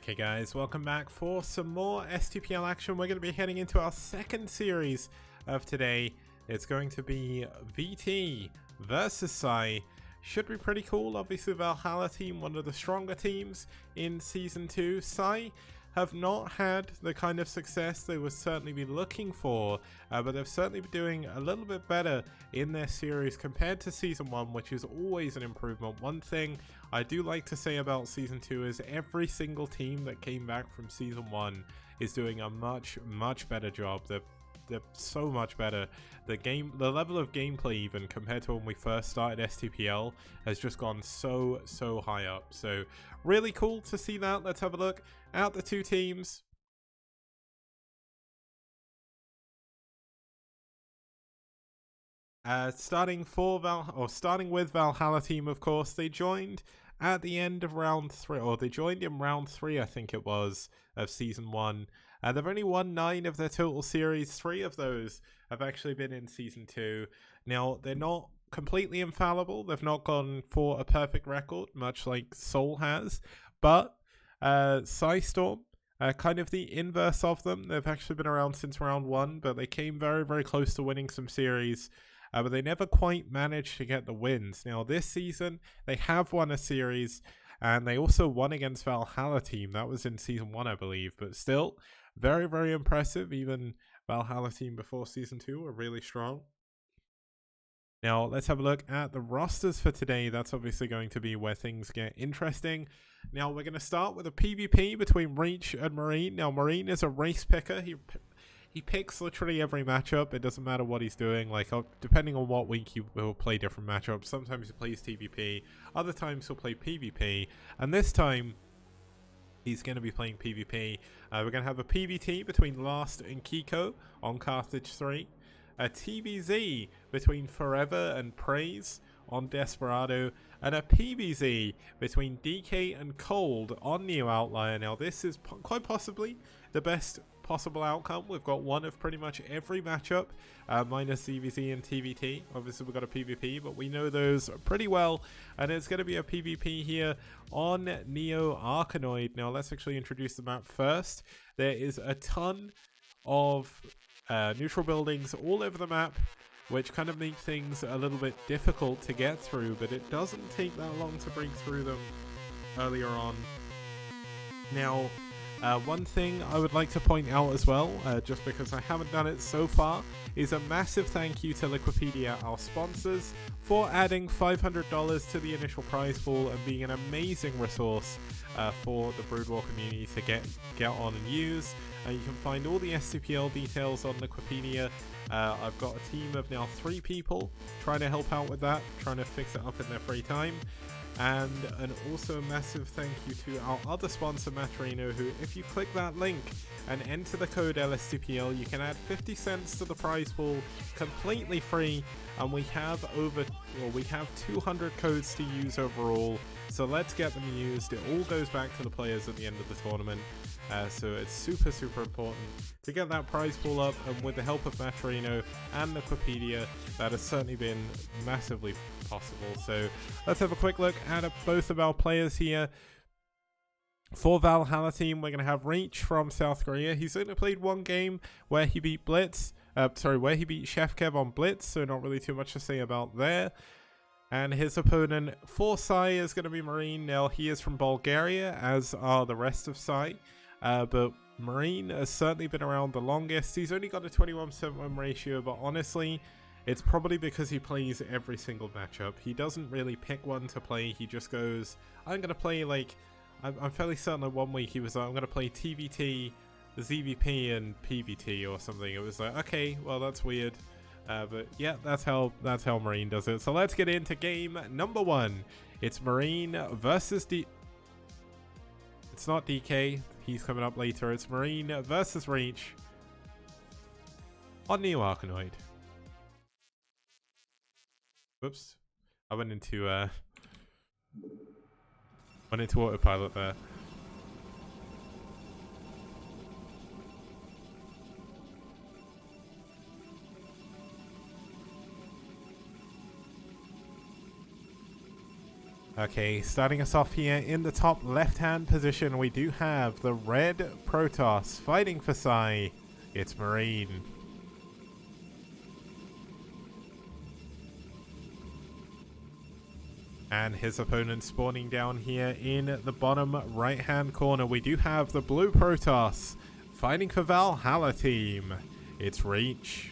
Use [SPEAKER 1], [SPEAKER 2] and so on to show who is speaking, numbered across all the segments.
[SPEAKER 1] Okay guys, welcome back for some more STPL action. We're going to be heading into our second series of today. It's going to be VT versus pSi. Should be pretty cool. Obviously Valhalla team, one of the stronger teams in Season 2. pSi have not had the kind of success they would certainly be looking for, but they've certainly been doing a little bit better in their series compared to Season 1, which is always an improvement. One thing I do like to say about Season 2 is every single team that came back from Season 1 is doing a much better job. They're so much better. The level of gameplay, even compared to when we first started STPL, has just gone so high up. So really cool to see that. Let's have a look at the two teams. Starting with Valhalla team, of course, they joined at the end of round 3, or they joined in round 3, I think it was, of Season 1. They've only won 9 of their total series. 3 of those have actually been in Season 2. Now, they're not completely infallible. They've not gone for a perfect record, much like Seoul has. But pSi Storm, kind of the inverse of them. They've actually been around since round 1, but they came very close to winning some series. But they never quite managed to get the wins. Now, this season, they have won a series, and they also won against Valhalla team. That was in Season 1, I believe. But still, very impressive. Even Valhalla team before Season 2 were really strong. Now, let's have a look at the rosters for today. That's obviously going to be where things get interesting. Now, we're going to start with a PvP between Reach and Marine. Now, Marine is a race picker. He picks literally every matchup. It doesn't matter what he's doing. Like, depending on what week, he will play different matchups. Sometimes he plays TvP. Other times he'll play PvP. And this time, he's going to be playing PvP. We're going to have a PvT between Last and Kiko on Carthage 3. A TVZ between Forever and Praise on Desperado. And a PvZ between DK and Cold on New Outlier. Now, this is quite possibly the best possible outcome. We've got one of pretty much every matchup, minus CVZ and TVT. Obviously we've got a PvP, but we know those pretty well, and it's going to be a PvP here on Neo Arkanoid. Now let's actually introduce the map first. There is a ton of neutral buildings all over the map, which kind of make things a little bit difficult to get through, but it doesn't take that long to break through them earlier on. Now, one thing I would like to point out as well, just because I haven't done it so far, is a massive thank you to Liquipedia, our sponsors, for adding $500 to the initial prize pool and being an amazing resource for the Brood War community to get on and use. You can find all the STPL details on Liquipedia. I've got a team of now 3 people trying to help out with that, trying to fix it up in their free time. And also a massive thank you to our other sponsor, Matrino, who, if you click that link and enter the code LSTPL, you can add 50 cents to the prize pool completely free. And we have 200 codes to use overall, so let's get them used. It all goes back to the players at the end of the tournament, so it's super important to get that prize pool up. And with the help of Matrino and Liquipedia, that has certainly been massively possible. So let's have a quick look at both of our players here. For Valhalla team, we're going to have Reach from South Korea. He's only played one game where he beat where he beat Chef Kev on Blitz, so not really too much to say about there. And his opponent for pSi is going to be Marine. Now, he is from Bulgaria, as are the rest of pSi, but Marine has certainly been around the longest. He's only got a 21% win ratio, but honestly, it's probably because he plays every single matchup. He doesn't really pick one to play. He just goes, I'm going to play, like, I'm fairly certain that one week he was like, I'm going to play TVT, ZVP, and PVT or something. It was like, okay, well, that's weird. But yeah, that's how Marine does it. So let's get into game number 1. It's Marine versus It's not DK. He's coming up later. It's Marine versus Reach on Neo Arkanoid. Whoops. I went into autopilot there. Okay, starting us off here in the top left-hand position, we do have the red Protoss fighting for pSi. It's Marine. And his opponent spawning down here in the bottom right-hand corner, we do have the blue Protoss fighting for Valhalla team. It's Reach.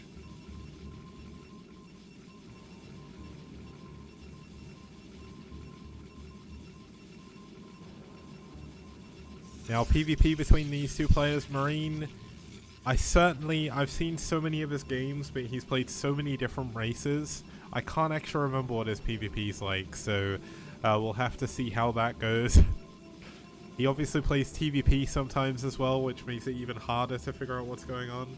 [SPEAKER 1] Now, PvP between these two players, Marine, I've seen so many of his games, but he's played so many different races. I can't actually remember what his PvP's like, so we'll have to see how that goes. He obviously plays TvP sometimes as well, which makes it even harder to figure out what's going on.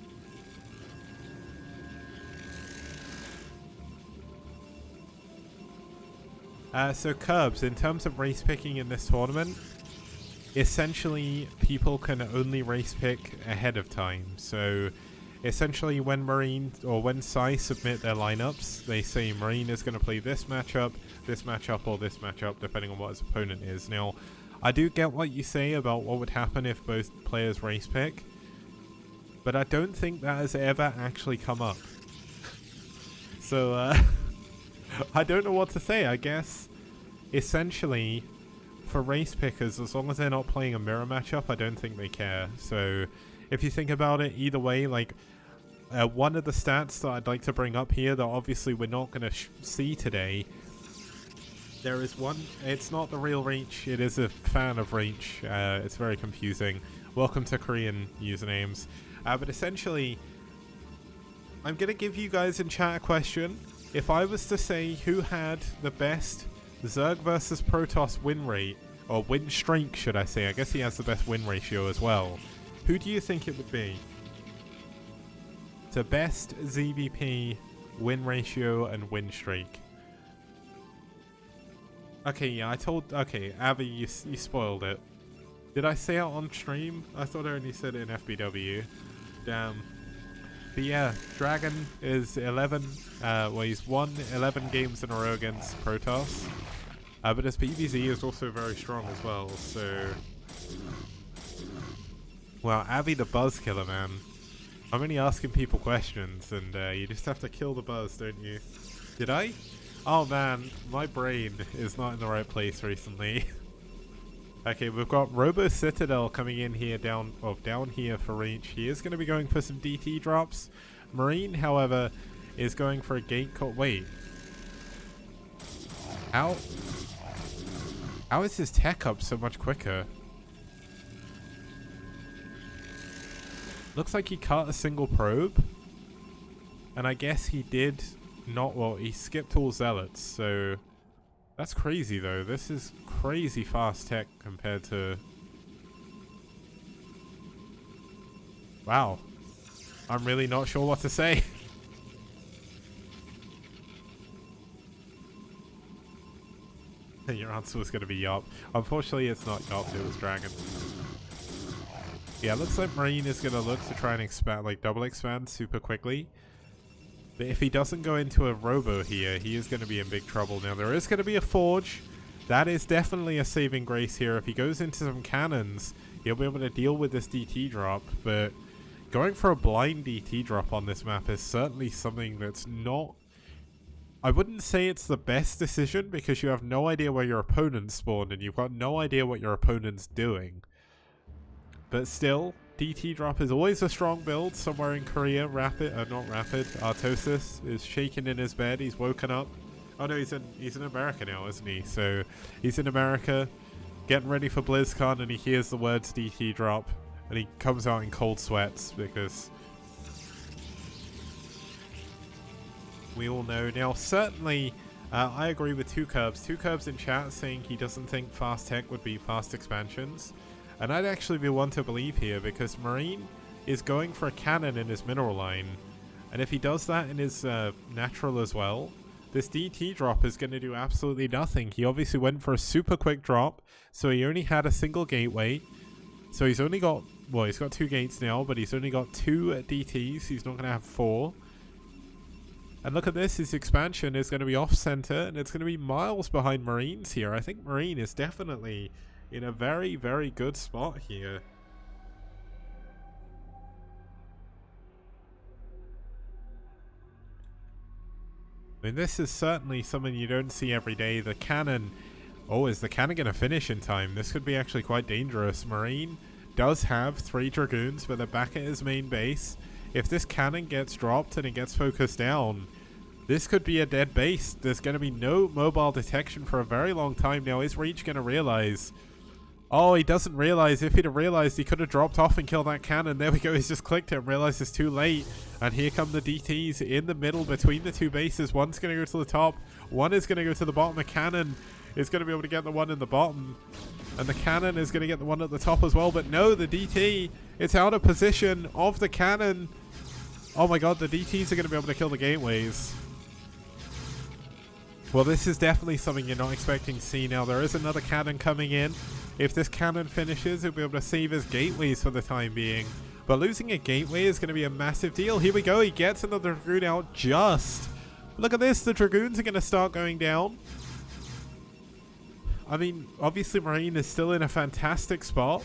[SPEAKER 1] So Curbs, in terms of race picking in this tournament, essentially people can only race pick ahead of time. So essentially when Marine or when pSi submit their lineups, they say Marine is going to play this matchup, or this matchup, depending on what his opponent is. Now, I do get what you say about what would happen if both players race pick, but I don't think that has ever actually come up. So I don't know what to say. I guess essentially for race pickers, as long as they're not playing a mirror matchup, I don't think they care. So if you think about it, either way, like one of the stats that I'd like to bring up here that obviously we're not going to see today, there is one, it's not the real Reach, it is a fan of Reach. It's very confusing. Welcome to Korean usernames. But essentially, I'm going to give you guys in chat a question. If I was to say who had the best Zerg versus Protoss win rate, or win streak should I say, I guess he has the best win ratio as well, who do you think it would be? The best ZVP win ratio and win streak. Okay, yeah, okay, Avi, you spoiled it. Did I say it on stream? I thought I only said it in FBW. Damn. But yeah, Dragon is 11, well, he's won 11 games in a row against Protoss. But his PvZ is also very strong as well, so... Wow, Avi the buzz killer, man. I'm only asking people questions, and you just have to kill the buzz, don't you? Did I? Oh man, my brain is not in the right place recently. Okay, we've got Robo Citadel coming in here down here for Reach. He is going to be going for some DT drops. Marine, however, is going for a gate call. Wait. How is his tech up so much quicker? Looks like he cut a single probe. And I guess he did not, well, he skipped all zealots, so... That's crazy though. This is crazy fast tech compared to... Wow. I'm really not sure what to say. Your answer was going to be yup. Unfortunately, it's not yup, it was Dragon. Yeah, it looks like Marine is going to look to try and expand, like double expand super quickly. But if he doesn't go into a Robo here, he is going to be in big trouble. Now, there is going to be a Forge. That is definitely a saving grace here. If he goes into some cannons, he'll be able to deal with this DT drop. But going for a blind DT drop on this map is certainly something that's not... I wouldn't say it's the best decision, because you have no idea where your opponent's spawned, and you've got no idea what your opponent's doing. But still... DT drop is always a strong build somewhere in Korea. Artosis is shaking in his bed. He's woken up. Oh no, he's in America now, isn't he? So he's in America, getting ready for BlizzCon, and he hears the words DT drop, and he comes out in cold sweats because we all know now. Certainly, I agree with Two Curbs in chat saying he doesn't think fast tech would be fast expansions. And I'd actually be one to believe here, because Marine is going for a cannon in his mineral line. And if he does that in his natural as well, this DT drop is going to do absolutely nothing. He obviously went for a super quick drop, so he only had a single gateway. So he's only got, well, he's got 2 gates now, but he's only got 2 DTs. He's not going to have 4. And look at this, his expansion is going to be off-center, and it's going to be miles behind Marine's here. I think Marine is definitely in a very, very good spot here. I mean, this is certainly something you don't see every day. The cannon... Oh, is the cannon going to finish in time? This could be actually quite dangerous. Marine does have 3 Dragoons, but they're back at his main base. If this cannon gets dropped and it gets focused down, this could be a dead base. There's going to be no mobile detection for a very long time now. Is Reach going to realize? Oh, he doesn't realize. If he'd have realized, he could have dropped off and killed that cannon. There we go. He's just clicked it and realized it's too late. And here come the DTs in the middle between the 2 bases. One's going to go to the top. One is going to go to the bottom. The cannon is going to be able to get the one in the bottom. And the cannon is going to get the one at the top as well. But no, the DT, it's out of position of the cannon. Oh my god, the DTs are going to be able to kill the gateways. Well, this is definitely something you're not expecting to see now. There is another cannon coming in. If this cannon finishes, he'll be able to save his gateways for the time being. But losing a gateway is going to be a massive deal. Here we go. He gets another Dragoon out just. Look at this. The Dragoons are going to start going down. I mean, obviously Marine is still in a fantastic spot.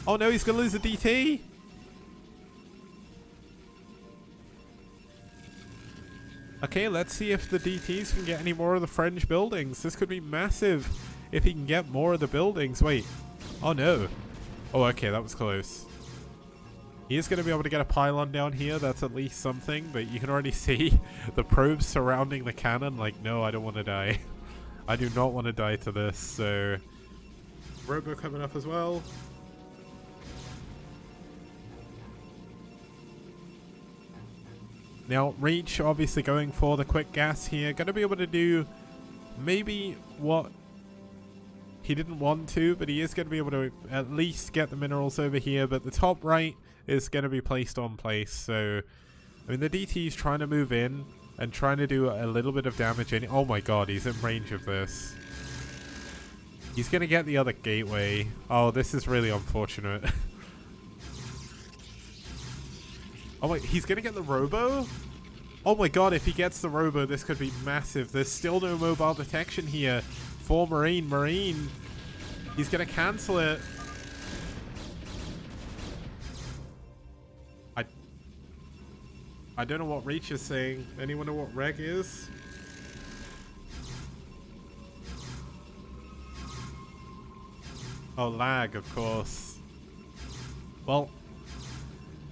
[SPEAKER 1] Oh no, he's going to lose a DT. Okay, let's see if the DTs can get any more of the fringe buildings. This could be massive if he can get more of the buildings. Wait. Oh no. Oh, okay, that was close. He is going to be able to get a pylon down here. That's at least something, but you can already see the probes surrounding the cannon. Like, no, I don't want to die. I do not want to die to this, so... Robo coming up as well. Now, Reach obviously going for the quick gas here. Going to be able to do maybe what he didn't want to, but he is going to be able to at least get the minerals over here. But the top right is going to be placed on place. So, I mean, the DT is trying to move in and trying to do a little bit of damage in. Oh my god, he's in range of this. He's going to get the other gateway. Oh, this is really unfortunate. Oh wait, he's going to get the Robo? Oh my god, if he gets the Robo, this could be massive. There's still no mobile detection here for Marine. Marine, he's going to cancel it. I don't know what Reach is saying. Anyone know what reg is? Oh, lag, of course. Well,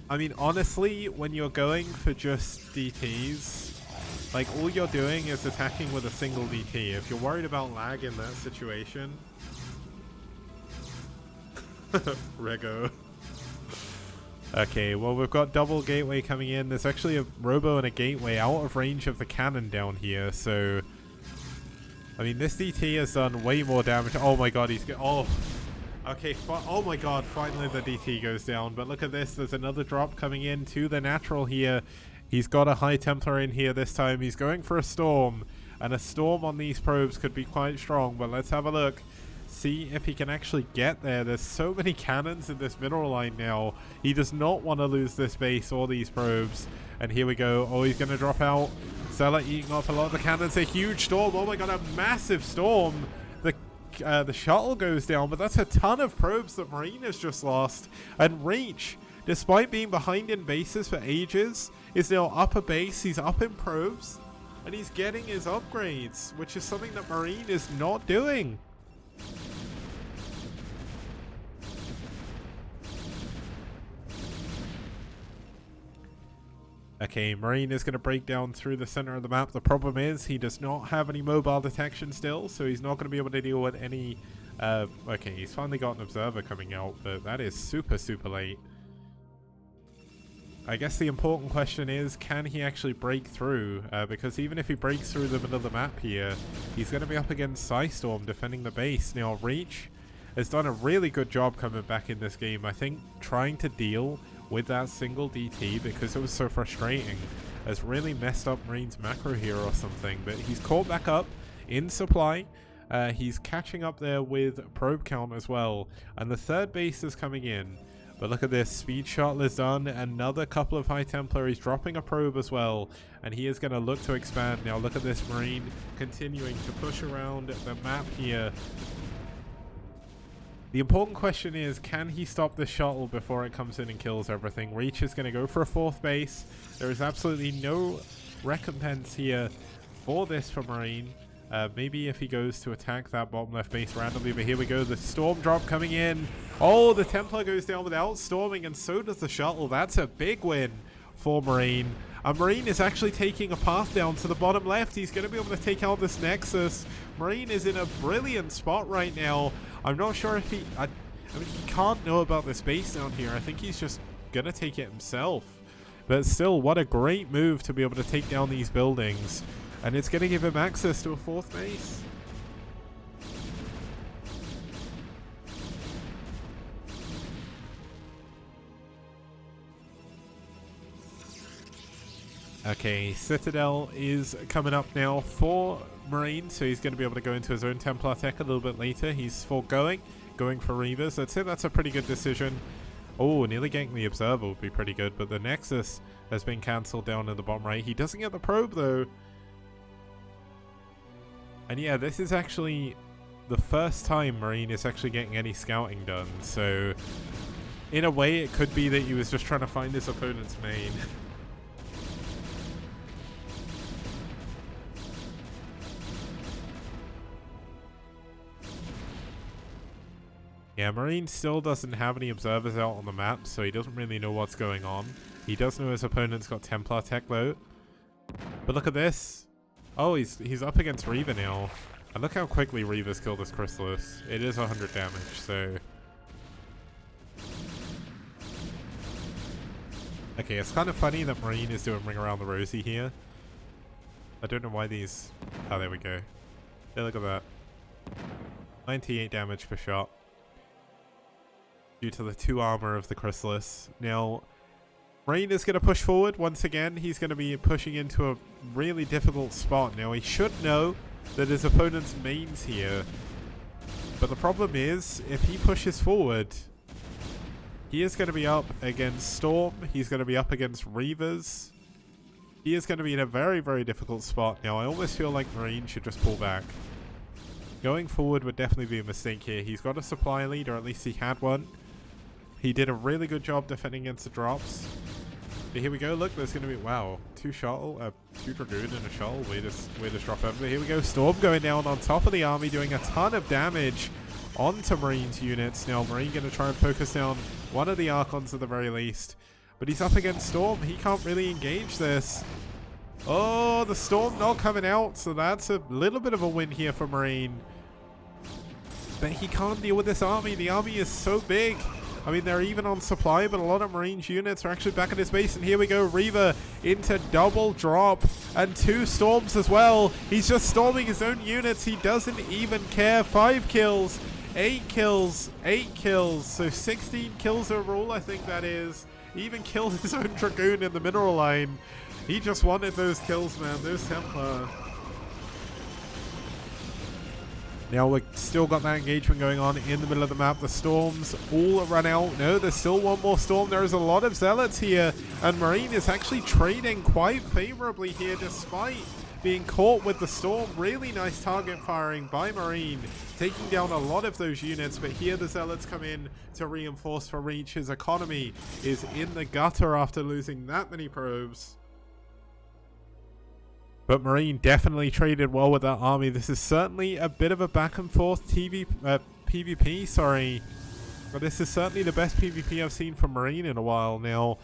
[SPEAKER 1] I mean, honestly, when you're going for just DTs, like, all you're doing is attacking with a single DT. If you're worried about lag in that situation... Rego. Okay, well, we've got double gateway coming in. There's actually a Robo and a gateway out of range of the cannon down here, so... I mean, this DT has done way more damage. Oh my god, he's... Oh... Okay, oh my god, finally the DT goes down. But look at this, there's another drop coming in to the natural here. He's got a High Templar in here this time. He's going for a Storm. And a Storm on these probes could be quite strong. But let's have a look. See if he can actually get there. There's so many cannons in this mineral line now. He does not want to lose this base or these probes. And here we go. Oh, he's going to drop out. Zealot eating up a lot of the cannons. A huge Storm. Oh my god, a massive Storm. The shuttle goes down, but that's a ton of probes that Marine has just lost. And Reach, despite being behind in bases for ages, is now up a base. He's up in probes, and he's getting his upgrades, which is something that Marine is not doing. Okay, Marine is going to break down through the center of the map. The problem is he does not have any mobile detection still, so he's not going to be able to deal with any... okay, he's finally got an observer coming out, but that is super, super late. I guess the important question is, can he actually break through? Because even if he breaks through the middle of the map here, he's going to be up against Psystorm defending the base. Now, Reach has done a really good job coming back in this game. I think trying to deal with that single DT, because it was so frustrating, has really messed up Marine's macro here or something. But he's caught back up in supply. He's catching up there with probe count as well. And the third base is coming in. But look at this, speed shuttle is done, another couple of High Templar, he's dropping a probe as well, and he is going to look to expand. Now look at this Marine continuing to push around the map here. The important question is, can he stop the shuttle before it comes in and kills everything? Reach is going to go for a 4th base. There is absolutely no recompense here for this for Marine. Maybe if he goes to attack that bottom left base randomly, but here we go, the storm drop coming in. Oh, the Templar goes down without storming, and so does the shuttle. That's a big win for Marine. And Marine is actually taking a path down to the bottom left. He's going to be able to take out this Nexus. Marine is in a brilliant spot right now. I'm not sure if he... I mean, he can't know about this base down here. I think he's just going to take it himself. But still, what a great move to be able to take down these buildings. And it's going to give him access to a 4th base. Okay, Citadel is coming up now for Marine, so he's going to be able to go into his own Templar tech a little bit later. He's going for Reavers. I'd say that's a pretty good decision. Oh, nearly getting the Observer would be pretty good, but the Nexus has been cancelled down in the bottom right. He doesn't get the probe though. And yeah, this is actually the first time Marine is actually getting any scouting done, so in a way it could be that he was just trying to find his opponent's main. Yeah, Marine still doesn't have any observers out on the map, so he doesn't really know what's going on. He does know his opponent's got Templar tech though. But look at this. Oh, he's up against Reaver now. And look how quickly Reaver's killed this Chrysalis. It is 100 damage, so... Okay, it's kind of funny that Marine is doing Ring Around the Rosie here. I don't know why these... Oh, there we go. Yeah, look at that. 98 damage per shot. Due to the 2 armor of the Chrysalis. Now, Marine is going to push forward once again. He's going to be pushing into a really difficult spot. Now, he should know that his opponent's main's here. But the problem is, if he pushes forward, he is going to be up against Storm. He's going to be up against Reavers. He is going to be in a very, very difficult spot. Now, I almost feel like Marine should just pull back. Going forward would definitely be a mistake here. He's got a supply lead, or at least he had one. He did a really good job defending against the drops. But here we go. Look, there's going to be... Wow. 2 Dragoon and a shuttle. Weirdest drop ever. But here we go. Storm going down on top of the army, doing a ton of damage onto Marine's units. Now, Marine going to try and focus down one of the Archons at the very least. But he's up against Storm. He can't really engage this. Oh, the Storm not coming out. So that's a little bit of a win here for Marine. But he can't deal with this army. The army is so big. I mean, they're even on supply, but a lot of Marine's units are actually back at his base. And here we go, Reaver into double drop and 2 storms as well. He's just storming his own units. He doesn't even care. 5 kills, 8 kills, 8 kills. So 16 kills overall, I think that is. He even killed his own Dragoon in the mineral line. He just wanted those kills, man. Those Templar. Now we've still got that engagement going on in the middle of the map. The storms all run out. No, there's still one more storm. There is a lot of zealots here. And Marine is actually trading quite favorably here despite being caught with the storm. Really nice target firing by Marine, taking down a lot of those units. But here the zealots come in to reinforce for Reach. His economy is in the gutter after losing that many probes. But Marine definitely traded well with that army. This is certainly a bit of a back and forth PvP, sorry. But this is certainly the best PvP I've seen from Marine in a while. Now,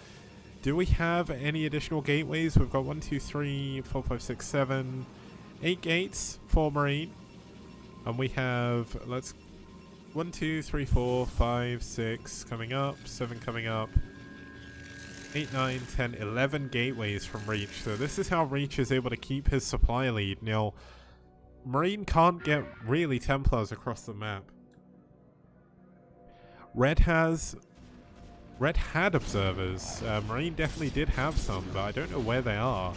[SPEAKER 1] do we have any additional gateways? We've got 1, 2, 3, 4, 5, 6, 7, 8 gates for Marine. And we have, 1, 2, 3, 4, 5, 6 coming up, 7 coming up. 8, 9, 10, 11 gateways from Reach. So this is how Reach is able to keep his supply lead. Now, Marine can't get really Templars across the map. Red had observers. Marine definitely did have some, but I don't know where they are.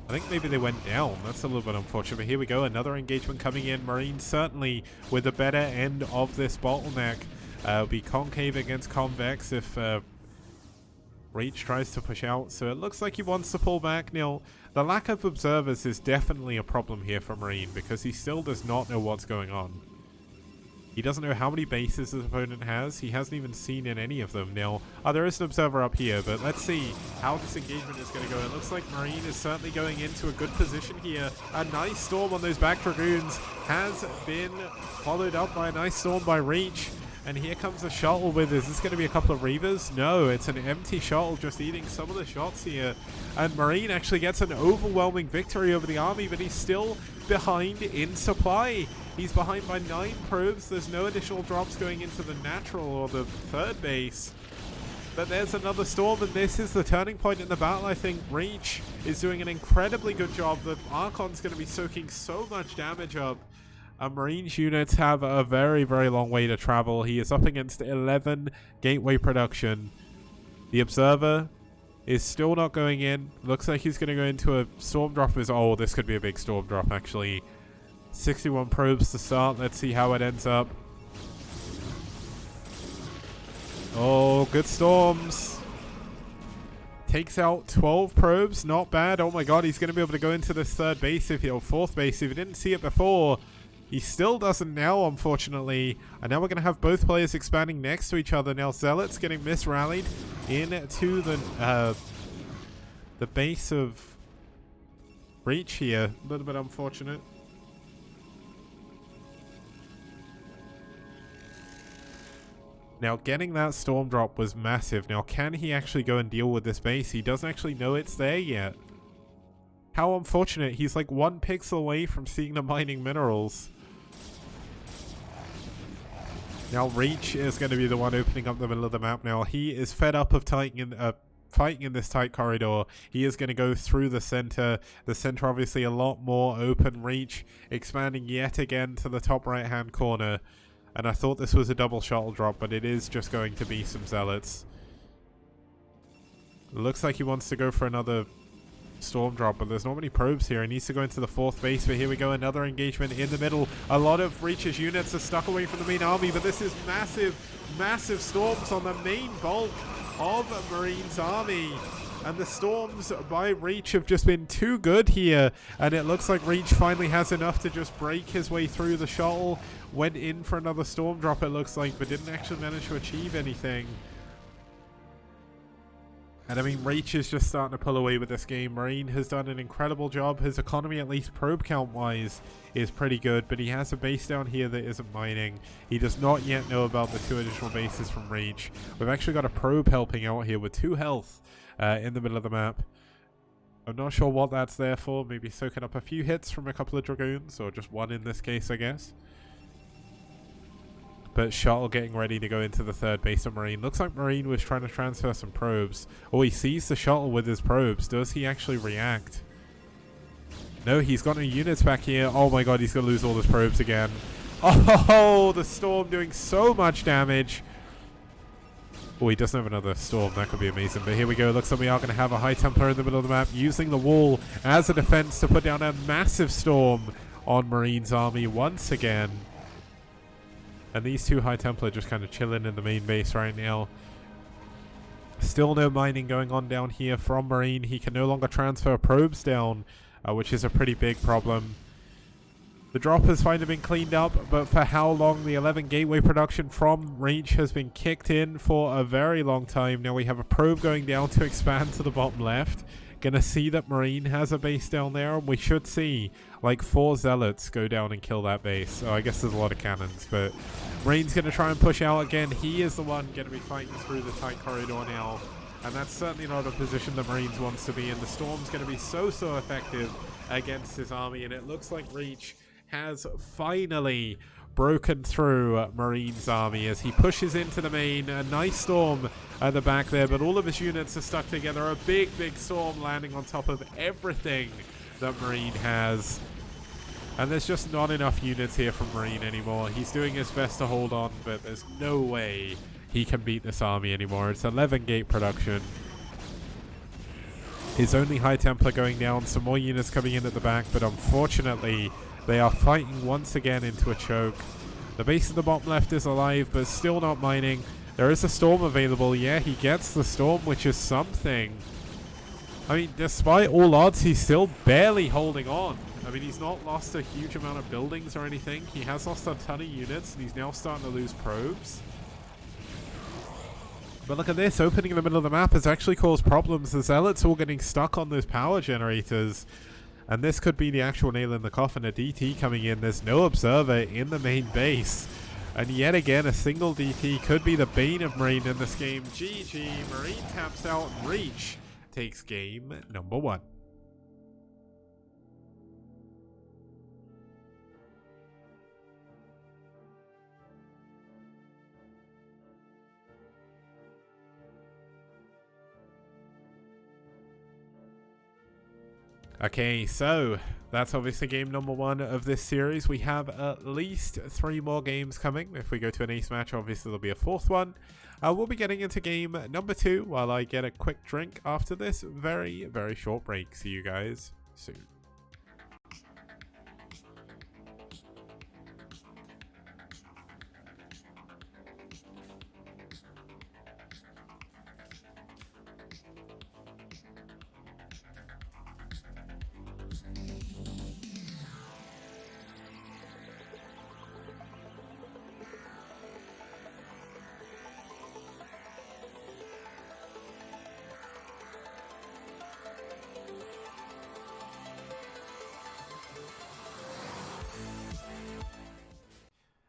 [SPEAKER 1] I think maybe they went down. That's a little bit unfortunate. But here we go. Another engagement coming in. Marine certainly with the better end of this bottleneck. It'll be concave against convex if Reach tries to push out, so it looks like he wants to pull back. Now, the lack of observers is definitely a problem here for Marine, because he still does not know what's going on. He doesn't know how many bases his opponent has. He hasn't even seen in any of them. Now, there is an observer up here, but let's see how this engagement is going to go. It looks like Marine is certainly going into a good position here. A nice storm on those back Dragoons has been followed up by a nice storm by Reach. And here comes a shuttle with, is this going to be a couple of Reavers? No, it's an empty shuttle just eating some of the shots here. And Marine actually gets an overwhelming victory over the army, but he's still behind in supply. He's behind by 9 probes. There's no additional drops going into the natural or the third base. But there's another storm, and this is the turning point in the battle. I think Reach is doing an incredibly good job. The Archon's going to be soaking so much damage up. Marine's units have a very, very long way to travel. He is up against 11 gateway production. The Observer is still not going in. Looks like he's going to go into a storm drop. Oh, this could be a big storm drop, actually. 61 probes to start. Let's see how it ends up. Oh, good storms. Takes out 12 probes. Not bad. Oh my god, he's going to be able to go into this third base or fourth base if he didn't see it before. He still doesn't now, unfortunately. And now we're going to have both players expanding next to each other. Now Zealot's getting misrallied into the base of Reach here. A little bit unfortunate. Now, getting that storm drop was massive. Now, can he actually go and deal with this base? He doesn't actually know it's there yet. How unfortunate. He's like 1 pixel away from seeing the mining minerals. Now, Reach is going to be the one opening up the middle of the map now. He is fed up of fighting in this tight corridor. He is going to go through the center. The center obviously a lot more open. Reach expanding yet again to the top right-hand corner. And I thought this was a double shuttle drop, but it is just going to be some Zealots. Looks like he wants to go for another storm drop, but there's not many probes here. He needs to go into the fourth base, but here we go, another engagement in the middle. A lot of Reach's units are stuck away from the main army, but this is massive, massive storms on the main bulk of Marine's army. And the storms by Reach have just been too good here. And it looks like Reach finally has enough to just break his way through the shuttle. Went in for another storm drop, it looks like, but didn't actually manage to achieve anything. And I mean, Reach is just starting to pull away with this game. Marine has done an incredible job. His economy, at least probe count-wise, is pretty good. But he has a base down here that isn't mining. He does not yet know about the 2 additional bases from Reach. We've actually got a probe helping out here with 2 health in the middle of the map. I'm not sure what that's there for. Maybe soaking up a few hits from a couple of Dragoons. Or just 1 in this case, I guess. But Shuttle getting ready to go into the third base of Marine. Looks like Marine was trying to transfer some probes. Oh, he sees the Shuttle with his probes. Does he actually react? No, he's got no units back here. Oh my god, he's going to lose all his probes again. Oh, the Storm doing so much damage. Oh, he doesn't have another Storm. That could be amazing. But here we go. Looks like we are going to have a High Templar in the middle of the map, using the wall as a defense to put down a massive Storm on Marine's army once again. And these 2 High Templar just kind of chilling in the main base right now. Still no mining going on down here from Marine. He can no longer transfer probes down, which is a pretty big problem. The drop has finally been cleaned up, but for how long? The 11 gateway production from Reach has been kicked in for a very long time. Now we have a probe going down to expand to the bottom left. Gonna see that Marine has a base down there, and we should see like 4 Zealots go down and kill that base. Oh, I guess there's a lot of cannons, but Marine's gonna try and push out again. He is the one gonna be fighting through the tight corridor now, and that's certainly not a position that Marines wants to be in. The Storm's gonna be so effective against his army, and it looks like Reach has finally broken through Marine's army as he pushes into the main. A nice storm at the back there, but all of his units are stuck together. A big storm landing on top of everything that Marine has. And there's just not enough units here from Marine anymore. He's doing his best to hold on, but there's no way he can beat this army anymore. It's 11 gate production. His only High Templar going down, some more units coming in at the back, but unfortunately they are fighting once again into a choke. The base in the bottom left is alive, but still not mining. There is a storm available. Yeah, he gets the storm, which is something. I mean, despite all odds, he's still barely holding on. I mean, he's not lost a huge amount of buildings or anything. He has lost a ton of units, and he's now starting to lose probes. But look at this, opening in the middle of the map has actually caused problems. The Zealots all getting stuck on those power generators. And this could be the actual nail in the coffin. A DT coming in. There's no observer in the main base. And yet again, a single DT could be the bane of Marine in this game. GG, Marine taps out, Reach takes game number 1. Okay, so that's obviously game number 1 of this series. We have at least 3 more games coming. If we go to an ace match, obviously there'll be a 4th one. We'll be getting into game number 2 while I get a quick drink after this very, very short break. See you guys soon.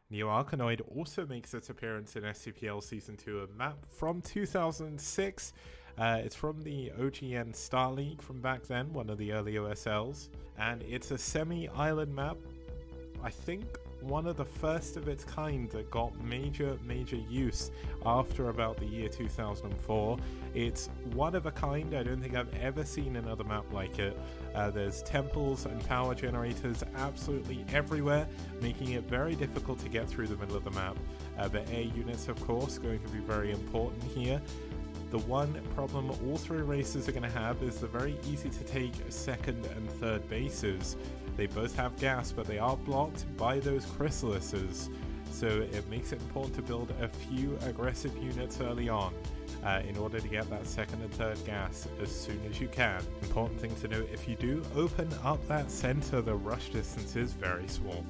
[SPEAKER 1] Neo Arkanoid also makes its appearance in STPL Season 2, a map from 2006. It's from the OGN Star League from back then, one of the early OSLs. And it's a semi-island map. I think one of the first of its kind that got major use after about the year 2004. It's one of a kind. I don't think I've ever seen another map like it. There's temples and power generators absolutely everywhere, making it very difficult to get through the middle of the map. The air units, of course, going to be very important here. The one problem all 3 races are going to have is they're very easy to take 2nd and 3rd bases. They both have gas, but they are blocked by those chrysalises, so it makes it important to build a few aggressive units early on in order to get that 2nd and 3rd gas as soon as you can. Important thing to note, if you do open up that center, the rush distance is very small.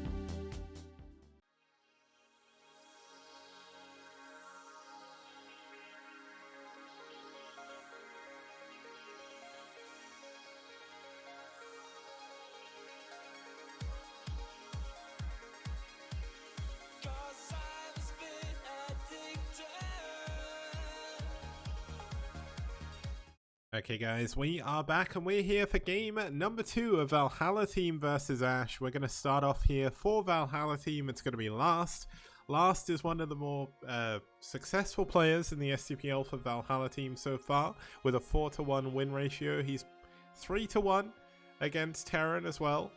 [SPEAKER 1] Okay guys, we are back and we're here for game number 2 of Valhalla team versus Ash. We're going to start off here for Valhalla team. It's going to be Last. Last is one of the more successful players in the STPL for Valhalla team so far, with a 4-to-1 win ratio. He's 3-to-1 against Terran as well.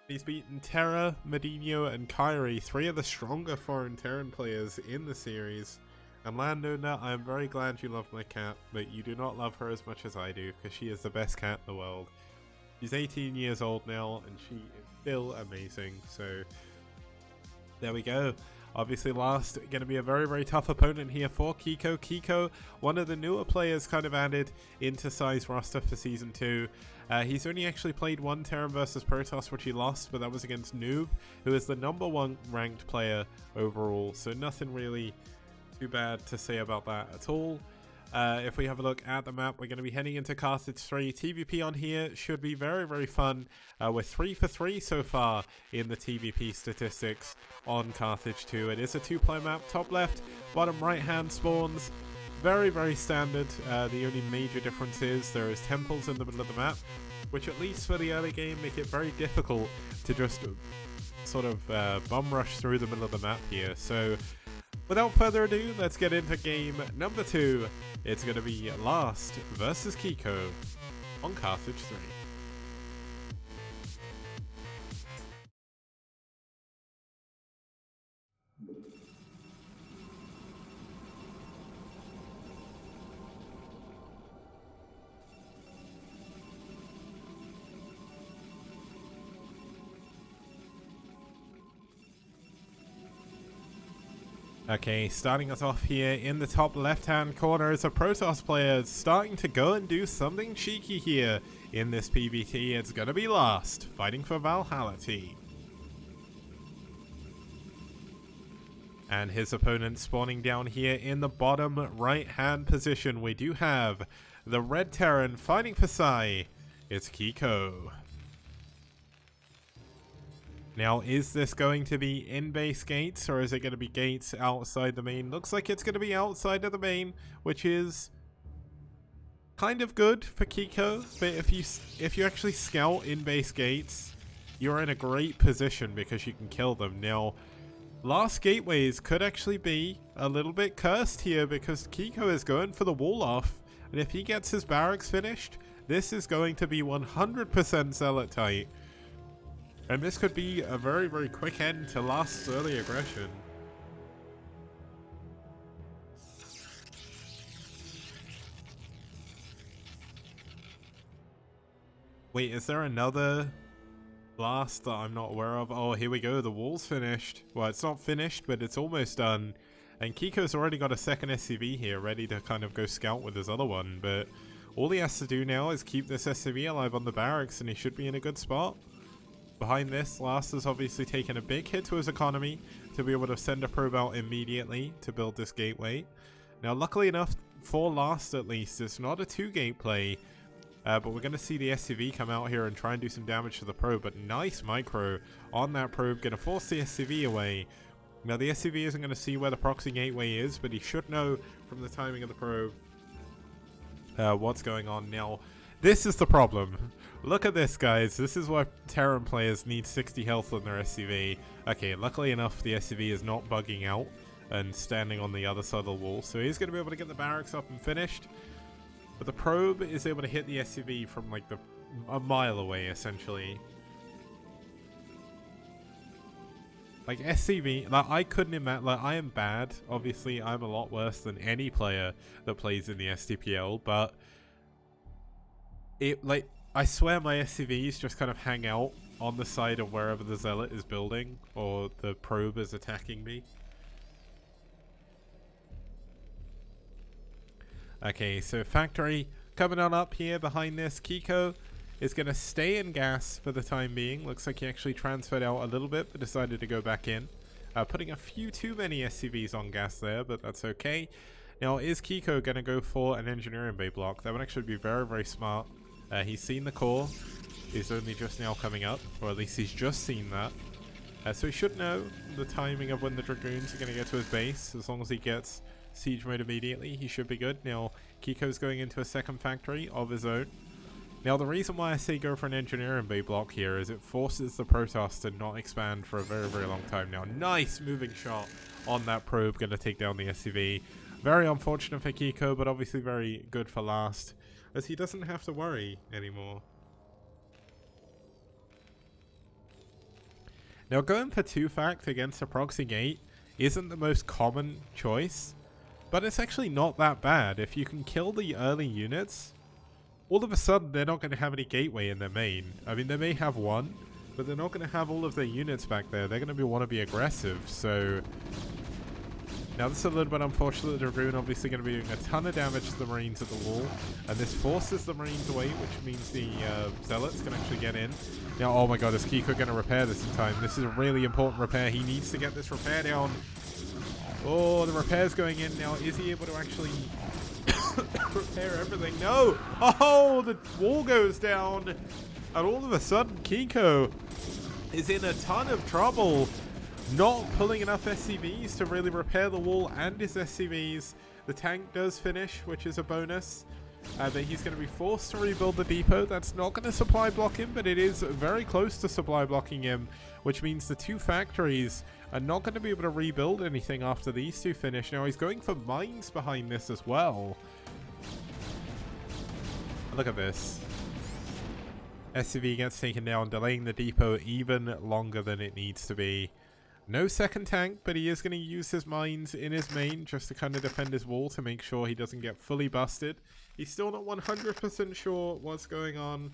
[SPEAKER 1] He's beaten Terra, Medino and Kyrie, 3 of the stronger foreign Terran players in the series. And Landowner, I am very glad you love my cat, but you do not love her as much as I do, because she is the best cat in the world. She's 18 years old now, and she is still amazing, so there we go. Obviously Last going to be a very, very tough opponent here for Kiko. Kiko, one of the newer players kind of added into pSi's roster for Season 2. He's only actually played 1 Terran versus Protoss, which he lost, but that was against Noob, who is the #1 ranked player overall, so nothing really too bad to say about that at all. If we have a look at the map, we're going to be heading into Carthage 3. TVP on here should be very, very fun. We're 3 for 3 so far in the TVP statistics on Carthage 2. It is a 2-player map. Top left, bottom right hand spawns. Very, very standard. The only major difference is there is temples in the middle of the map, which at least for the early game make it very difficult to just sort of bum rush through the middle of the map here. So without further ado, let's get into game number 2. It's going to be Last versus Kiko on Carthage 3. Okay, starting us off here in the top left-hand corner is a Protoss player starting to go and do something cheeky here in this PvT. It's gonna be Last, fighting for Valhalla team. And his opponent spawning down here in the bottom right-hand position. We do have the Red Terran fighting for pSi. It's Kiko. Now, is this going to be in-base gates, or is it going to be gates outside the main? Looks like it's going to be outside of the main, which is kind of good for Kiko. But if you actually scout in-base gates, you're in a great position because you can kill them. Now, Last gateways could actually be a little bit cursed here because Kiko is going for the wall off, and if he gets his barracks finished, this is going to be 100% Zealot tight. And this could be a very, very quick end to Last's early aggression. Wait, is there another Last that I'm not aware of? Oh, here we go. The wall's finished. Well, it's not finished, but it's almost done. And Kiko's already got a second SCV here, ready to kind of go scout with his other one. But all he has to do now is keep this SCV alive on the barracks, and he should be in a good spot. Behind this, Last has obviously taken a big hit to his economy to be able to send a probe out immediately to build this gateway. Now, luckily enough, for Last at least, it's not a 2-gate play. But we're going to see the SCV come out here and try and do some damage to the probe. But nice micro on that probe, going to force the SCV away. Now, the SCV isn't going to see where the proxy gateway is, but he should know from the timing of the probe what's going on. Now, this is the problem. Look at this, guys. This is why Terran players need 60 health on their SCV. Okay, luckily enough, the SCV is not bugging out and standing on the other side of the wall. So he's going to be able to get the barracks up and finished. But the probe is able to hit the SCV from like a mile away, essentially. Like SCV, like I couldn't imagine, like I am bad. Obviously, I'm a lot worse than any player that plays in the STPL. But it, like, I swear my SCVs just kind of hang out on the side of wherever the Zealot is building or the probe is attacking me. Okay, so factory coming on up here behind this. Kiko is going to stay in gas for the time being. Looks like he actually transferred out a little bit, but decided to go back in. Putting a few too many SCVs on gas there, but that's okay. Now, is Kiko going to go for an engineering bay block? That would actually be very, very smart. He's seen the core. He's only just now coming up, or at least he's just seen that. So he should know the timing of when the Dragoons are going to get to his base. As long as he gets siege mode immediately, he should be good. Now, Kiko's going into a second factory of his own. Now, the reason why I say go for an engineering bay block here is it forces the Protoss to not expand for a very, very long time. Now, nice moving shot on that probe, going to take down the SCV. Very unfortunate for Kiko, but obviously very good for Last, as he doesn't have to worry anymore. Now, going for 2-fact against a proxy gate isn't the most common choice, but it's actually not that bad. If you can kill the early units, all of a sudden they're not going to have any gateway in their main. I mean, they may have one, but they're not going to have all of their units back there. They're going to want to be aggressive, so now this is a little bit unfortunate. The Dragoon obviously going to be doing a ton of damage to the Marines at the wall, and this forces the Marines away, which means the Zealots can actually get in. Now, oh my god, is Kiko going to repair this in time? This is a really important repair. He needs to get this repair down. Oh, the repair's going in now. Is he able to actually repair everything? No! Oh, the wall goes down, and all of a sudden Kiko is in a ton of trouble. Not pulling enough SCVs to really repair the wall and his SCVs. The tank does finish, which is a bonus. But he's going to be forced to rebuild the depot. That's not going to supply block him, but it is very close to supply blocking him, which means the 2 factories are not going to be able to rebuild anything after these 2 finish. Now, he's going for mines behind this as well. Look at this. SCV gets taken down, delaying the depot even longer than it needs to be. No second tank, but he is going to use his mines in his main just to kind of defend his wall to make sure he doesn't get fully busted. He's still not 100% sure what's going on,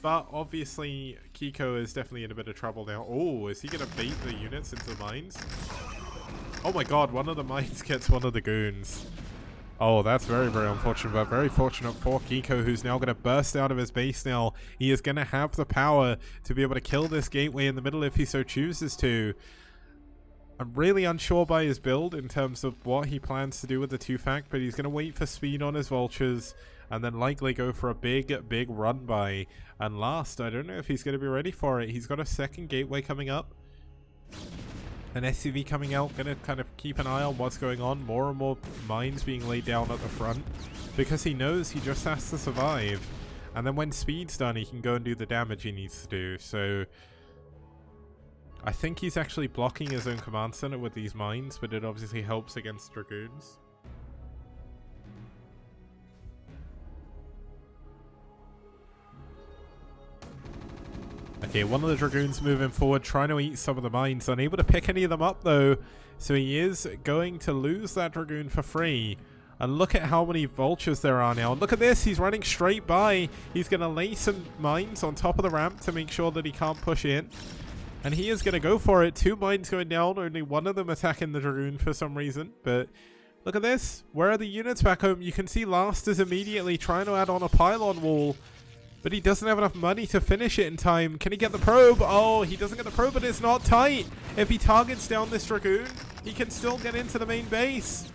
[SPEAKER 1] but obviously Kiko is definitely in a bit of trouble now. Oh, is he going to bait the units into the mines? Oh my god, one of the mines gets one of the goons. Oh, that's very, very unfortunate, but very fortunate for Kiko, who's now going to burst out of his base now. He is going to have the power to be able to kill this gateway in the middle if he so chooses to. I'm really unsure by his build in terms of what he plans to do with the 2-fact, but he's going to wait for speed on his vultures and then likely go for a big, big run by. And last, I don't know if he's going to be ready for it. He's got a second gateway coming up. An SCV coming out, going to kind of keep an eye on what's going on. More and more mines being laid down at the front because he knows he just has to survive. And then when speed's done, he can go and do the damage he needs to do. So I think he's actually blocking his own command center with these mines, but it obviously helps against Dragoons. Okay, one of the Dragoons moving forward, trying to eat some of the mines. Unable to pick any of them up, though. So he is going to lose that Dragoon for free. And look at how many vultures there are now. Look at this. He's running straight by. He's going to lay some mines on top of the ramp to make sure that he can't push in. And he is going to go for it. 2 mines going down. Only one of them attacking the Dragoon for some reason. But look at this. Where are the units back home? You can see Last is immediately trying to add on a pylon wall. But he doesn't have enough money to finish it in time. Can he get the probe? Oh, he doesn't get the probe, but it's not tight. If he targets down this Dragoon, he can still get into the main base.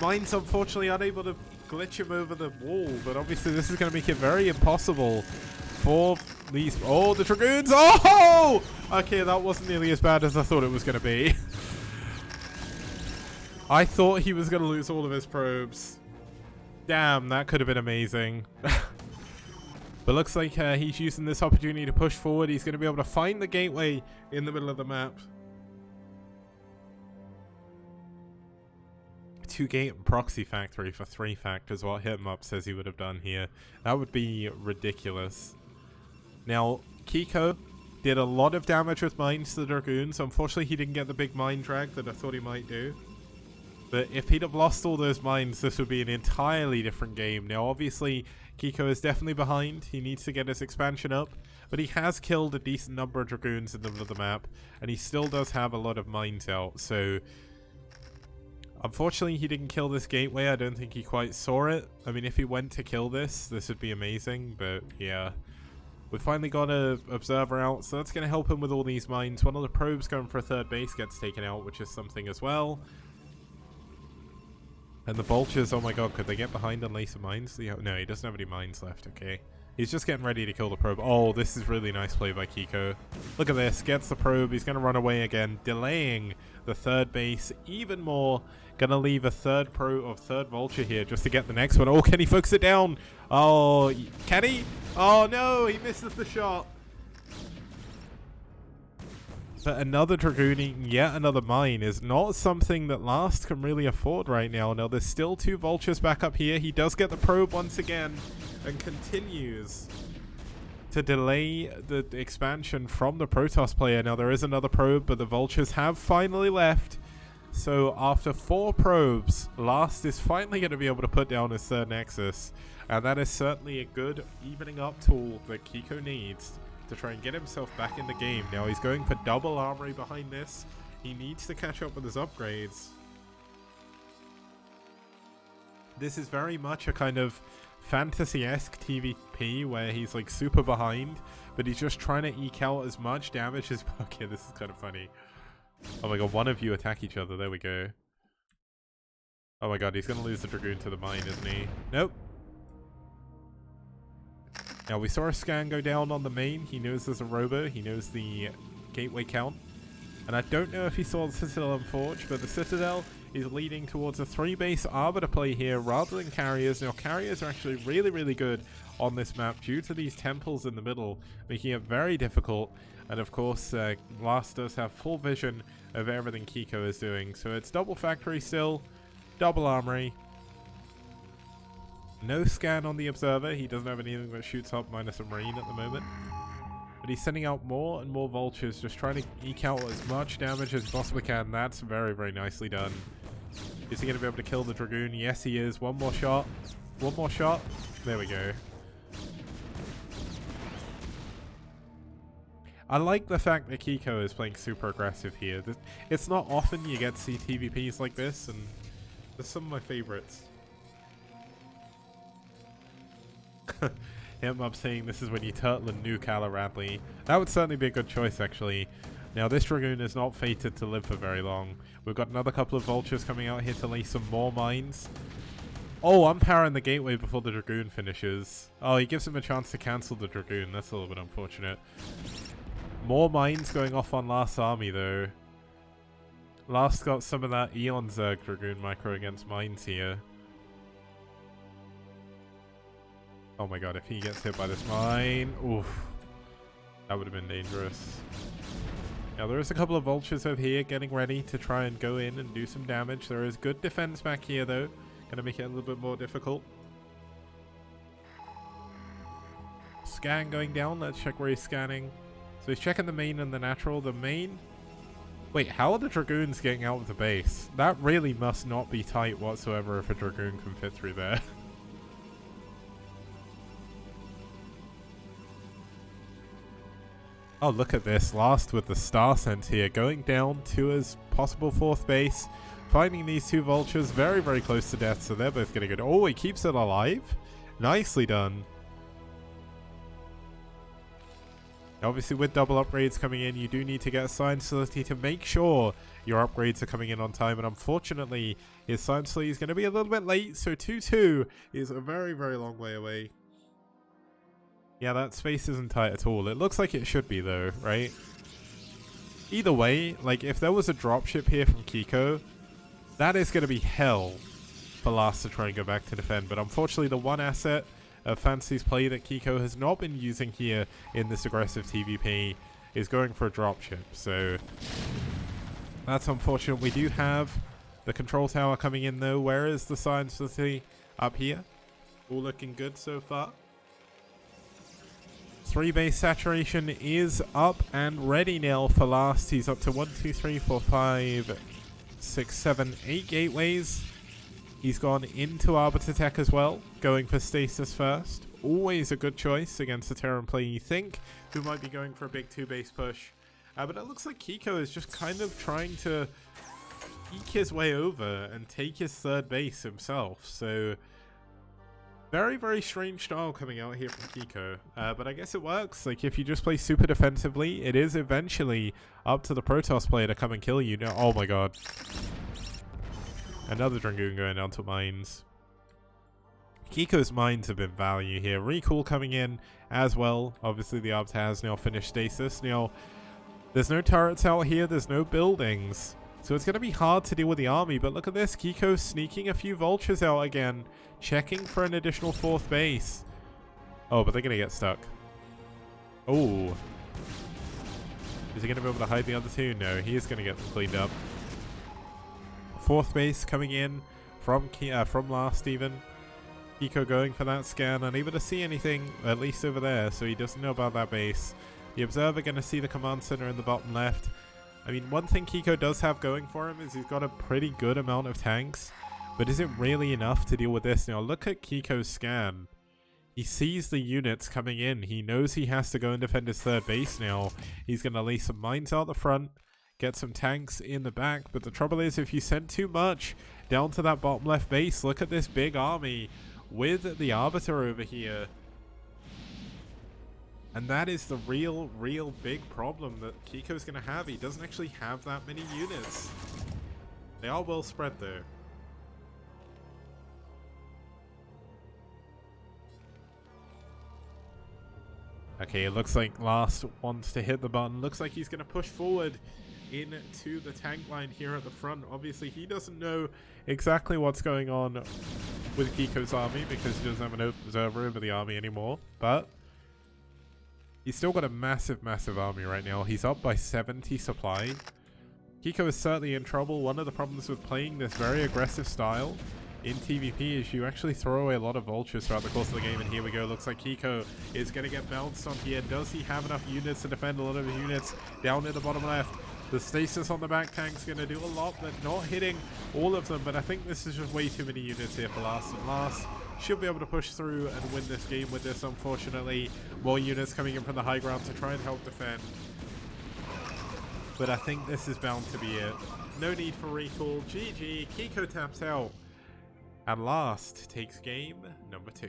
[SPEAKER 1] Mine's unfortunately unable to glitch him over the wall, but obviously this is going to make it very impossible for these... Oh, the Dragoons! Oh! Okay, that wasn't nearly as bad as I thought it was going to be. I thought he was going to lose all of his probes. Damn, that could have been amazing. But looks like he's using this opportunity to push forward. He's going to be able to find the gateway in the middle of the map. 2-gate proxy factory for 3-fact is what Hitmap says he would have done here. That would be ridiculous. Now, Kiko did a lot of damage with mines to the Dragoons. Unfortunately, he didn't get the big mine drag that I thought he might do. But if he'd have lost all those mines, this would be an entirely different game. Now, obviously, Kiko is definitely behind. He needs to get his expansion up. But he has killed a decent number of Dragoons in the middle of the map. And he still does have a lot of mines out. So, unfortunately, he didn't kill this gateway. I don't think he quite saw it. I mean, if he went to kill this would be amazing. But, yeah. We've finally got an observer out. So, that's going to help him with all these mines. One of the probes going for a 3rd base gets taken out, which is something as well. And the vultures, oh my god, could they get behind and lay some mines? No, he doesn't have any mines left, okay. He's just getting ready to kill the probe. Oh, this is really nice play by Kiko. Look at this, gets the probe, he's going to run away again, delaying the 3rd base even more. Going to leave a 3rd vulture here just to get the next one. Oh, can he focus it down? Oh, can he? Oh no, he misses the shot. But another Dragoon eating yet another mine is not something that Last can really afford right now. Now, there's still 2 vultures back up here. He does get the probe once again and continues to delay the expansion from the Protoss player. Now, there is another probe, but the vultures have finally left. So, after 4 probes, Last is finally going to be able to put down his 3rd Nexus. And that is certainly a good evening up tool that Kiko needs to try and get himself back in the game. Now he's going for double armory behind this. He needs to catch up with his upgrades. This is very much a kind of fantasy-esque TVP where he's like super behind, but he's just trying to eke out as much damage as... Okay, this is kind of funny. Oh my god, one of you attack each other. There we go. Oh my god, he's going to lose the Dragoon to the mine, isn't he? Nope. Now, we saw a scan go down on the main. He knows there's a robo. He knows the gateway count. And I don't know if he saw the Citadel and Forge, but the Citadel is leading towards a 3-base Arbiter play here rather than Carriers. Now, Carriers are actually really, really good on this map due to these temples in the middle, making it very difficult. And, of course, Last does have full vision of everything Kiko is doing. So, it's double factory still, double armory. No scan on the Observer. He doesn't have anything that shoots up minus a Marine at the moment. But he's sending out more and more vultures, just trying to eke out as much damage as possibly can. That's very, very nicely done. Is he going to be able to kill the Dragoon? Yes, he is. One more shot. One more shot. There we go. I like the fact that Kiko is playing super aggressive here. It's not often you get to see TVPs like this, and they're some of my favorites. Him up saying this is when you turtle and nuke Ala Radley. That would certainly be a good choice, actually. Now, this Dragoon is not fated to live for very long. We've got another couple of Vultures coming out here to lay some more mines. Oh, I'm powering the Gateway before the Dragoon finishes. Oh, he gives him a chance to cancel the Dragoon. That's a little bit unfortunate. More mines going off on Last's army, though. Last got some of that Eon Zerg Dragoon micro against mines here. Oh my god, if he gets hit by this mine, oof. That would have been dangerous. Now there is a couple of Vultures over here getting ready to try and go in and do some damage. There is good defense back here though. Gonna make it a little bit more difficult. Scan going down, let's check where he's scanning. So he's checking the main and the natural. The main... Wait, how are the Dragoons getting out of the base? That really must not be tight whatsoever if a Dragoon can fit through there. Oh, look at this. Last with the Star Sense here. Going down to his possible 4th base. Finding these 2 Vultures very, very close to death. So they're both going to go... Oh, he keeps it alive. Nicely done. Obviously, with double upgrades coming in, you do need to get a Science Facility to make sure your upgrades are coming in on time. And unfortunately, his Science Facility is going to be a little bit late. So 2-2 is a very, very long way away. Yeah, that space isn't tight at all. It looks like it should be though, right? Either way, like if there was a dropship here from Kiko, that is going to be hell for Last to try and go back to defend. But unfortunately, the one asset of Fantasy's play that Kiko has not been using here in this aggressive TVP is going for a dropship. So that's unfortunate. We do have the control tower coming in though. Where is the Science Facility? Up here. All looking good so far. 3 base saturation is up and ready now for Last. He's up to 1, 2, 3, 4, 5, 6, 7, 8 gateways. He's gone into Arbiter Tech as well, going for Stasis first. Always a good choice against the Terran play you think, who might be going for a big 2 base push. But it looks like Kiko is just kind of trying to eke his way over and take his 3rd base himself. So... very, very strange style coming out here from Kiko. But I guess it works. Like, if you just play super defensively, it is eventually up to the Protoss player to come and kill you. Now, oh my god. Another Dragoon going down to mines. Kiko's mines have been value here. Recall coming in as well. Obviously, the Arbiter has now finished Stasis. Now, there's no turrets out here. There's no buildings. So it's going to be hard to deal with the army, but look at this. Kiko sneaking a few Vultures out again, checking for an additional 4th base. Oh, but they're going to get stuck. Oh. Is he going to be able to hide the other 2? No, he is going to get them cleaned up. 4th base coming in from Last even. Kiko going for that scan, unable to see anything, at least over there, so he doesn't know about that base. The Observer going to see the command center in the bottom left. I mean, one thing Kiko does have going for him is he's got a pretty good amount of tanks. But is it really enough to deal with this? Now, look at Kiko's scan. He sees the units coming in. He knows he has to go and defend his 3rd base now. He's going to lay some mines out the front, get some tanks in the back. But the trouble is, if you send too much down to that bottom left base, look at this big army with the Arbiter over here. And that is the real big problem that Kiko's going to have. He doesn't actually have that many units. They are well spread though. Okay, it looks like Last wants to hit the button. Looks like he's going to push forward into the tank line here at the front. Obviously, he doesn't know exactly what's going on with Kiko's army because he doesn't have an observer over the army anymore. But he's still got a massive army right now. He's up by 70 supply. Kiko is certainly in trouble. One of the problems with playing this very aggressive style in TVP is you actually throw away a lot of Vultures throughout the course of the game. And here we go. Looks like Kiko is going to get bounced on here. Does he have enough units to defend? A lot of units down in the bottom left. The Stasis on the back tank's going to do a lot, but not hitting all of them. But I think this is just way too many units here for Last. And Last should be able to push through and win this game with this. Unfortunately, more units coming in from the high ground to try and help defend. But I think this is bound to be it. No need for recall. GG. Kiko taps out. And last takes game number 2.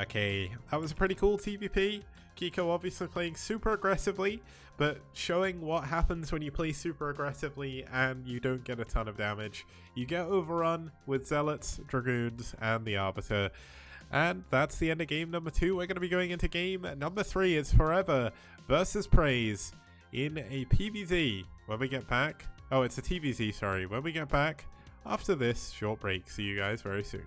[SPEAKER 1] Okay, that was a pretty cool TVP. Kiko obviously playing super aggressively, but showing what happens when you play super aggressively and you don't get a ton of damage. You get overrun with Zealots, Dragoons, and the Arbiter. And that's the end of game number 2. We're going to be going into game number 3. It's Forever versus Praise in a PvZ when we get back. Oh, it's a TVZ, sorry. When we get back after this short break. See you guys very soon.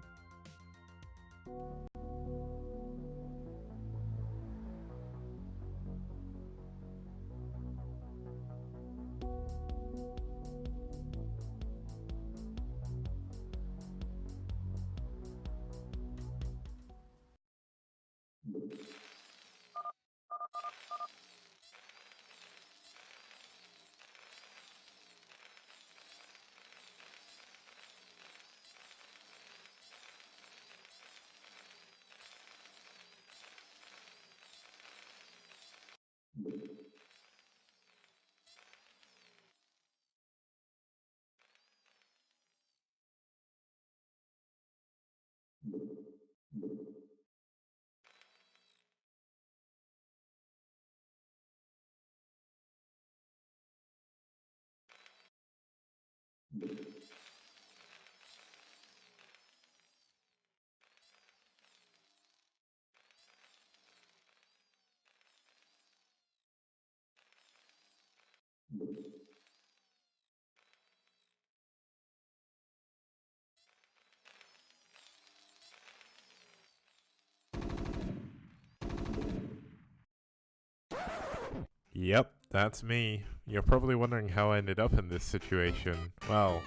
[SPEAKER 1] Yep, that's me. You're probably wondering how I ended up in this situation. Well,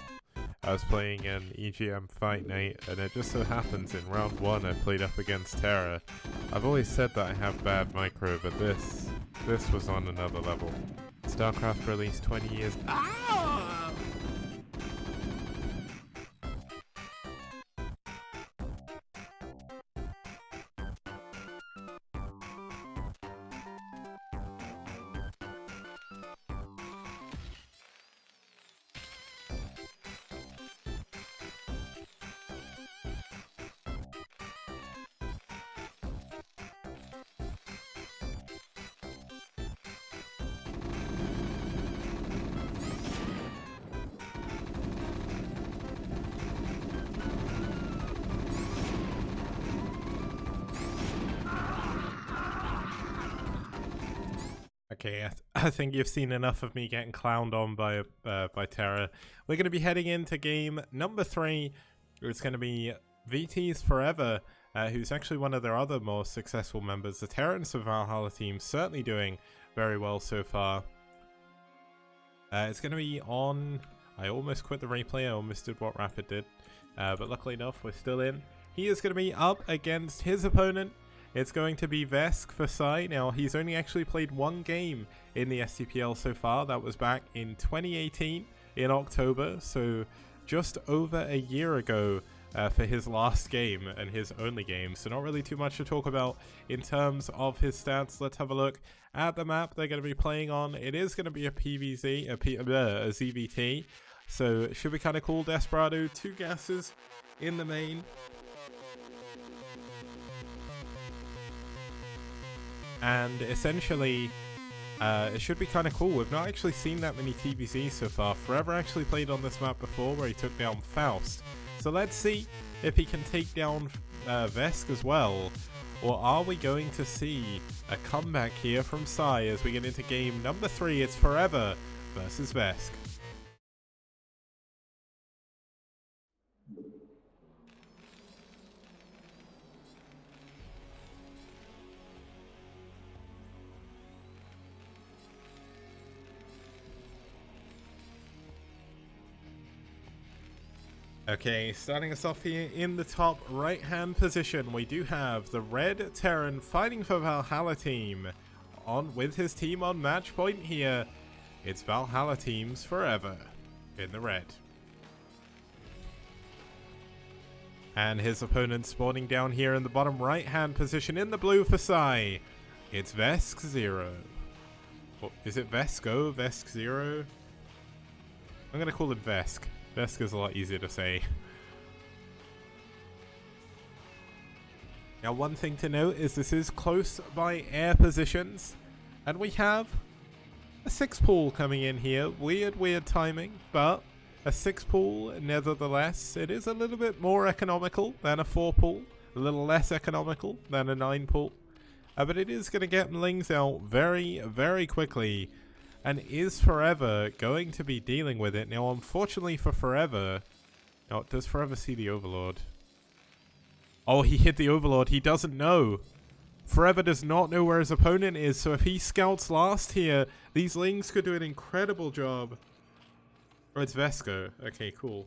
[SPEAKER 1] I was playing an EGM fight night, and it just so happens in round 1 I played up against Terra. I've always said that I have bad micro, but this was on another level. StarCraft released 20 years. Ah! Okay, I think you've seen enough of me getting clowned on by Terra. We're going to be heading into game number 3. It's going to be VT's Forever, who's actually one of their other more successful members. The Terrans of Valhalla team certainly doing very well so far. It's going to be on... I almost quit the replay, I almost did what Rapid did. But luckily enough, we're still in. He is going to be up against his opponent. It's going to be Vesk for pSi. Now, he's only actually played 1 game in the STPL so far. That was back in 2018 in October, so just over a year ago for his last game and his only game. So not really too much to talk about in terms of his stats. Let's have a look at the map they're going to be playing on. It is going to be a PvZ, a ZVT, so it should be kind of cool. Desperado, 2 gases in the main. And essentially, it should be kind of cool. We've not actually seen that many TVZs so far. Forever actually played on this map before where he took down Faust. So let's see if he can take down Vesk as well. Or are we going to see a comeback here from pSi as we get into game number 3? It's Forever versus Vesk. Okay, starting us off here in the top right-hand position, we do have the Red Terran fighting for Valhalla team on with his team on match point here. It's Valhalla teams forever in the red. And his opponent spawning down here in the bottom right hand position in the blue for pSi. It's Vesk 0. Oh, is it Vesco? Vesk 0? I'm going to call it Vesk. Vesk is a lot easier to say. Now one thing to note is this is close by air positions. And we have a 6 pool coming in here. Weird timing, but a 6 pool nevertheless. It is a little bit more economical than a 4 pool. A little less economical than a 9 pool. But it is going to get Lings out very quickly. And is Forever going to be dealing with it? Now unfortunately for Forever... Now does Forever see the Overlord? Oh, he hit the Overlord. He doesn't know. Forever does not know where his opponent is. So if he scouts last here, these Lings could do an incredible job. Oh, it's Vesco. Okay, cool.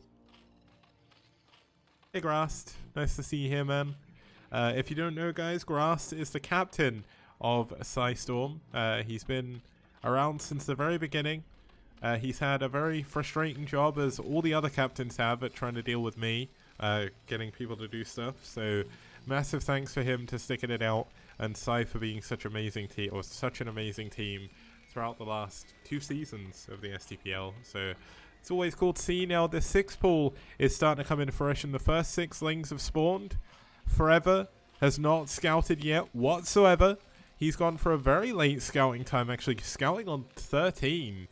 [SPEAKER 1] Hey, Grast. Nice to see you here, man. If you don't know, guys, Grast is the captain of pSi Storm. He's been around since the very beginning. He's had a very frustrating job, as all the other captains have, at trying to deal with me, getting people to do stuff. So massive thanks for him to sticking it out, and pSi for being such amazing team, or such an amazing team throughout the last 2 seasons of the STPL. So it's always cool to see. Now the 6 pool is starting to come into fruition. The first 6 Lings have spawned. Forever has not scouted yet whatsoever. He's gone for a very late scouting time, actually scouting on 13.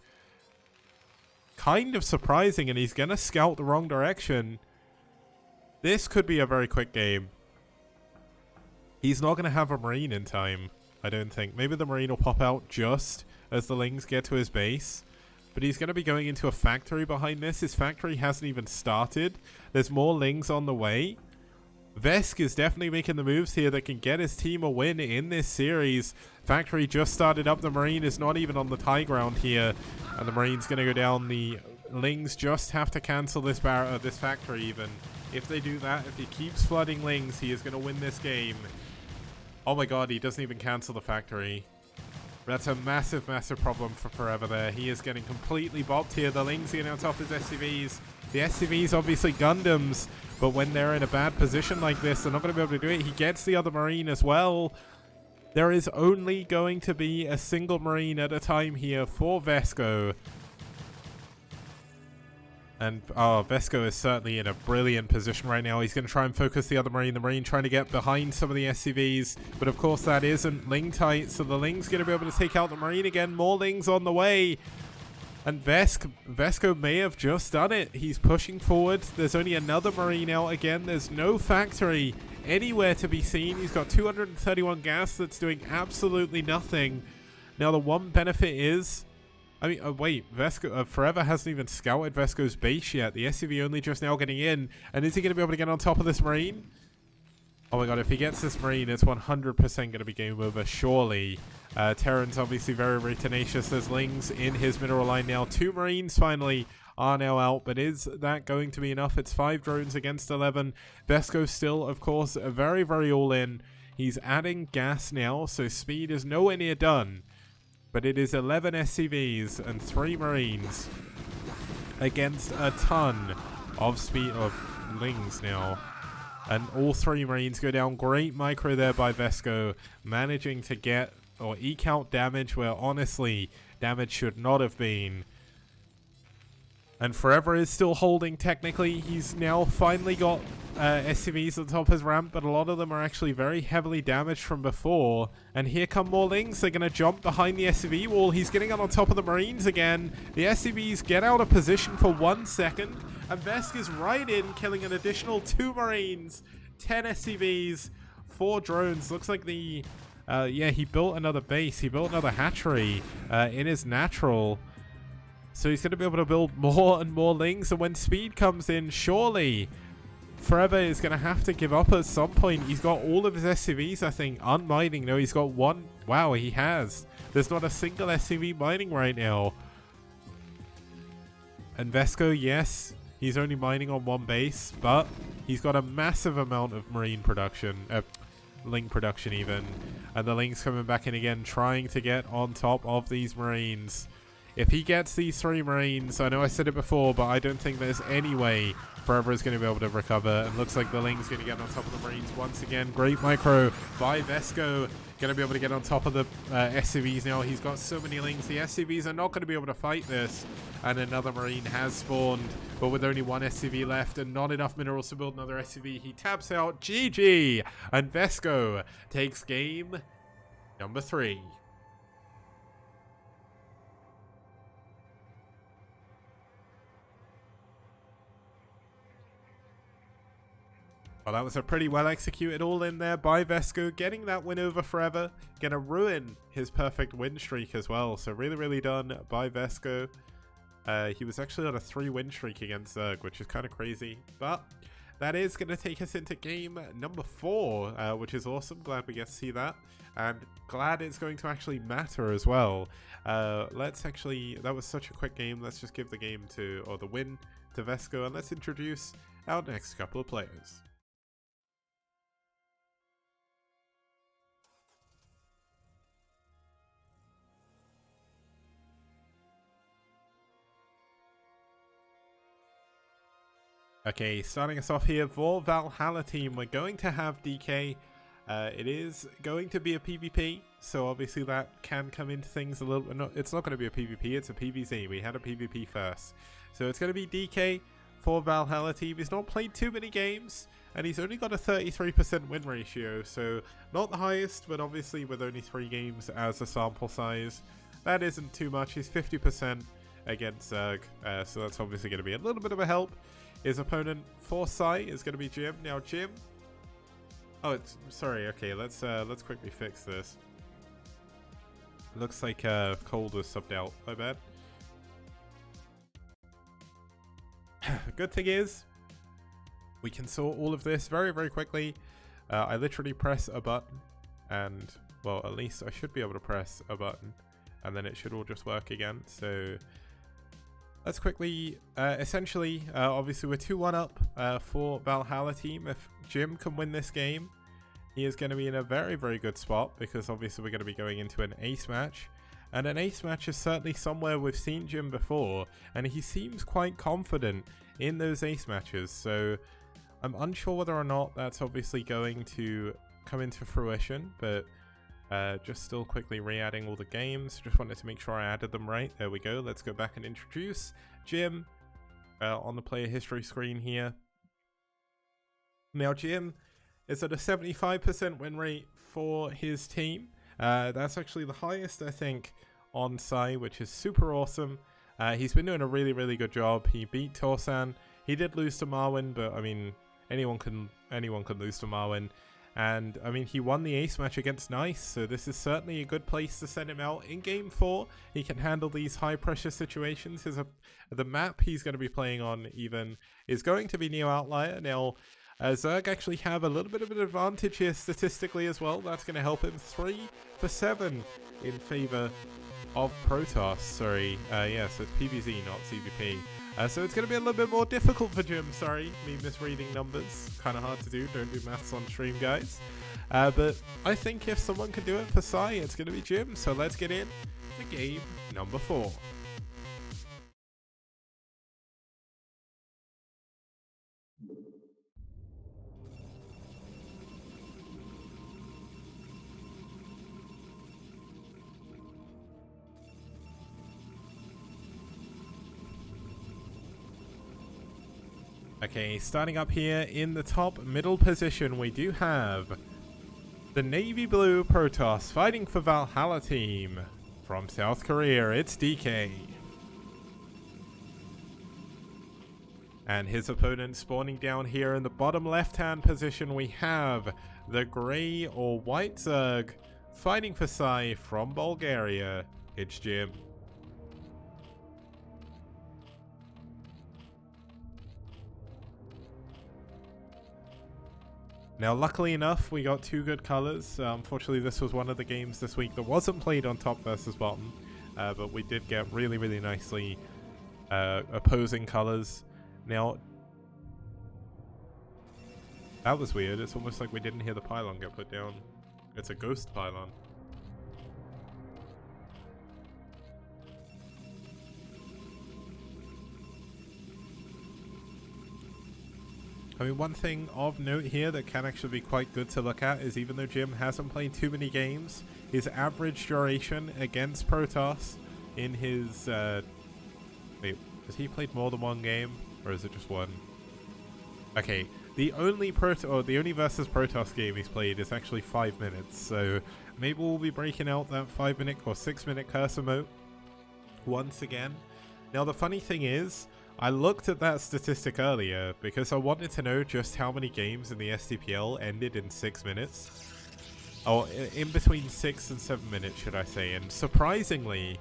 [SPEAKER 1] Kind of surprising, and he's going to scout the wrong direction. This could be a very quick game. He's not going to have a Marine in time, I don't think. Maybe the Marine will pop out just as the Lings get to his base. But he's going to be going into a factory behind this. His factory hasn't even started. There's more Lings on the way. Vesk is definitely making the moves here that can get his team a win in this series. Factory just started up. The Marine is not even on the high ground here. And the Marine's going to go down. The Lings just have to cancel this factory even. If they do that, if he keeps flooding Lings, he is going to win this game. Oh my god, he doesn't even cancel the factory. That's a massive problem for Forever there. He is getting completely bopped here. The Lings getting on top of his SCVs. The SCVs obviously Gundams, but when they're in a bad position like this, they're not going to be able to do it. He gets the other Marine as well. There is only going to be a single Marine at a time here for Vesco. And Vesco is certainly in a brilliant position right now. He's going to try and focus the other Marine. The Marine trying to get behind some of the SCVs. But of course that isn't Ling tight. So the Ling's going to be able to take out the Marine again. More Lings on the way. And Vesco may have just done it. He's pushing forward. There's only another Marine out again. There's no factory anywhere to be seen. He's got 231 gas that's doing absolutely nothing. Now the one benefit is... I mean, wait, Vesco, Forever hasn't even scouted Vesco's base yet. The SCV only just now getting in. And is he going to be able to get on top of this Marine? Oh my god, if he gets this Marine, it's 100% going to be game over, surely. Terran's obviously very tenacious. There's Lings in his mineral line now. 2 Marines finally are now out, but is that going to be enough? It's 5 drones against 11. Vesco still, of course, very all in. He's adding gas now, so speed is nowhere near done. But it is 11 SCVs and 3 Marines against a ton of speed of Lings now. And all 3 Marines go down. Great micro there by Vesco, managing to get or eke out damage where honestly damage should not have been. And Forever is still holding technically. He's now finally got SCVs at the top of his ramp, but a lot of them are actually very heavily damaged from before. And here come more Lings. They're going to jump behind the SCV wall. He's getting on top of the Marines again. The SCVs get out of position for 1 second. And Vesk is right in, killing an additional 2 Marines, 10 SCVs, 4 drones. Looks like the... yeah, he built another base. He built another hatchery in his natural. So he's going to be able to build more and more Lings. And when speed comes in, surely Forever is going to have to give up at some point. He's got all of his SCVs, I think, unmining. No, he's got 1. Wow, he has. There's not a single SCV mining right now. And Vesco, yes, he's only mining on 1 base, but he's got a massive amount of Marine production, Ling production even. And the Ling's coming back in again, trying to get on top of these Marines. if he gets these 3 Marines, I know I said it before, but I don't think there's any way Forever is going to be able to recover. And looks like the Ling's going to get on top of the Marines once again. Great micro by Vesco. Going to be able to get on top of the SCVs now. He's got so many Lings. The SCVs are not going to be able to fight this. And another Marine has spawned, but with only 1 SCV left and not enough minerals to build another SCV, he taps out. GG! And Vesco takes game number 3. Well, that was a pretty well executed all in there by Vesco, getting that win over Forever. Gonna ruin his perfect win streak as well. So really, really done by Vesco. He was actually on a 3 win streak against Zerg, which is kind of crazy. But that is going to take us into game number 4, which is awesome. Glad we get to see that. And glad it's going to actually matter as well. Let's actually, that was such a quick game. Let's just give the game to, or the win to Vesco. And let's introduce our next couple of players. Okay, starting us off here for Valhalla team, we're going to have DK. It is going to be a PvP, so obviously that can come into things a little bit. No, it's not going to be a PvP, it's a PvZ. We had a PvP first. So it's going to be DK for Valhalla team. He's not played too many games, and he's only got a 33% win ratio, so not the highest, but obviously with only 3 games as a sample size, that isn't too much. He's 50% against Zerg, so that's obviously going to be a little bit of a help. His opponent for pSi is going to be Jim. Now Jim, oh, it's sorry. Okay, let's quickly fix this. Looks like Cold was subbed out. My bad. Good thing is, we can sort all of this very, very quickly. I literally press a button, and well, at least I should be able to press a button, and then it should all just work again. So let's quickly, essentially, obviously we're 2-1 up for Valhalla team. If Jim can win this game, he is going to be in a very, very good spot, because obviously we're going to be going into an ace match. And an ace match is certainly somewhere we've seen Jim before, and he seems quite confident in those ace matches. So I'm unsure whether or not that's obviously going to come into fruition, but just still quickly re-adding all the games. Just wanted to make sure I added them right. There we go. Let's go back and introduce Jim on the player history screen here. Now Jim is at a 75% win rate for his team. That's actually the highest, I think, on pSi, which is super awesome. He's been doing a really, really good job. He beat Torsan. He did lose to Marwin, but I mean, anyone can lose to Marwin. And I mean, he won the ace match against Nice, so this is certainly a good place to send him out in game 4. He can handle these high pressure situations. The map he's going to be playing on even is going to be Neo Outlier. Now, Zerg actually have a little bit of an advantage here statistically as well. That's going to help him. 3 for 7 in favor of Protoss. Sorry, yeah, so it's PvZ, not CVP. So it's going to be a little bit more difficult for Jim. Sorry, me misreading numbers. Kind of hard to do. Don't do maths on stream, guys. But I think if someone can do it for pSi, it's going to be Jim. So let's get in to game number 4. Okay, starting up here in the top middle position, we do have the Navy Blue Protoss fighting for Valhalla team. From South Korea, it's DK. And his opponent spawning down here in the bottom left-hand position, we have the Grey or White Zerg fighting for pSi from Bulgaria. It's Jim. Now, luckily enough, we got 2 good colors. Unfortunately, this was one of the games this week that wasn't played on top versus bottom, but we did get really, really nicely opposing colors. Now, that was weird. It's almost like we didn't hear the pylon get put down. It's a ghost pylon. I mean, one thing of note here that can actually be quite good to look at is even though Jim hasn't played too many games, his average duration against Protoss in his... wait, has he played more than one game? Or is it just one? Okay, the only versus Protoss game he's played is actually 5 minutes, so maybe we'll be breaking out that 5-minute or 6-minute cursor mode once again. Now the funny thing is, I looked at that statistic earlier because I wanted to know just how many games in the STPL ended in 6 minutes. Oh, in between 6 and 7 minutes, should I say. And surprisingly,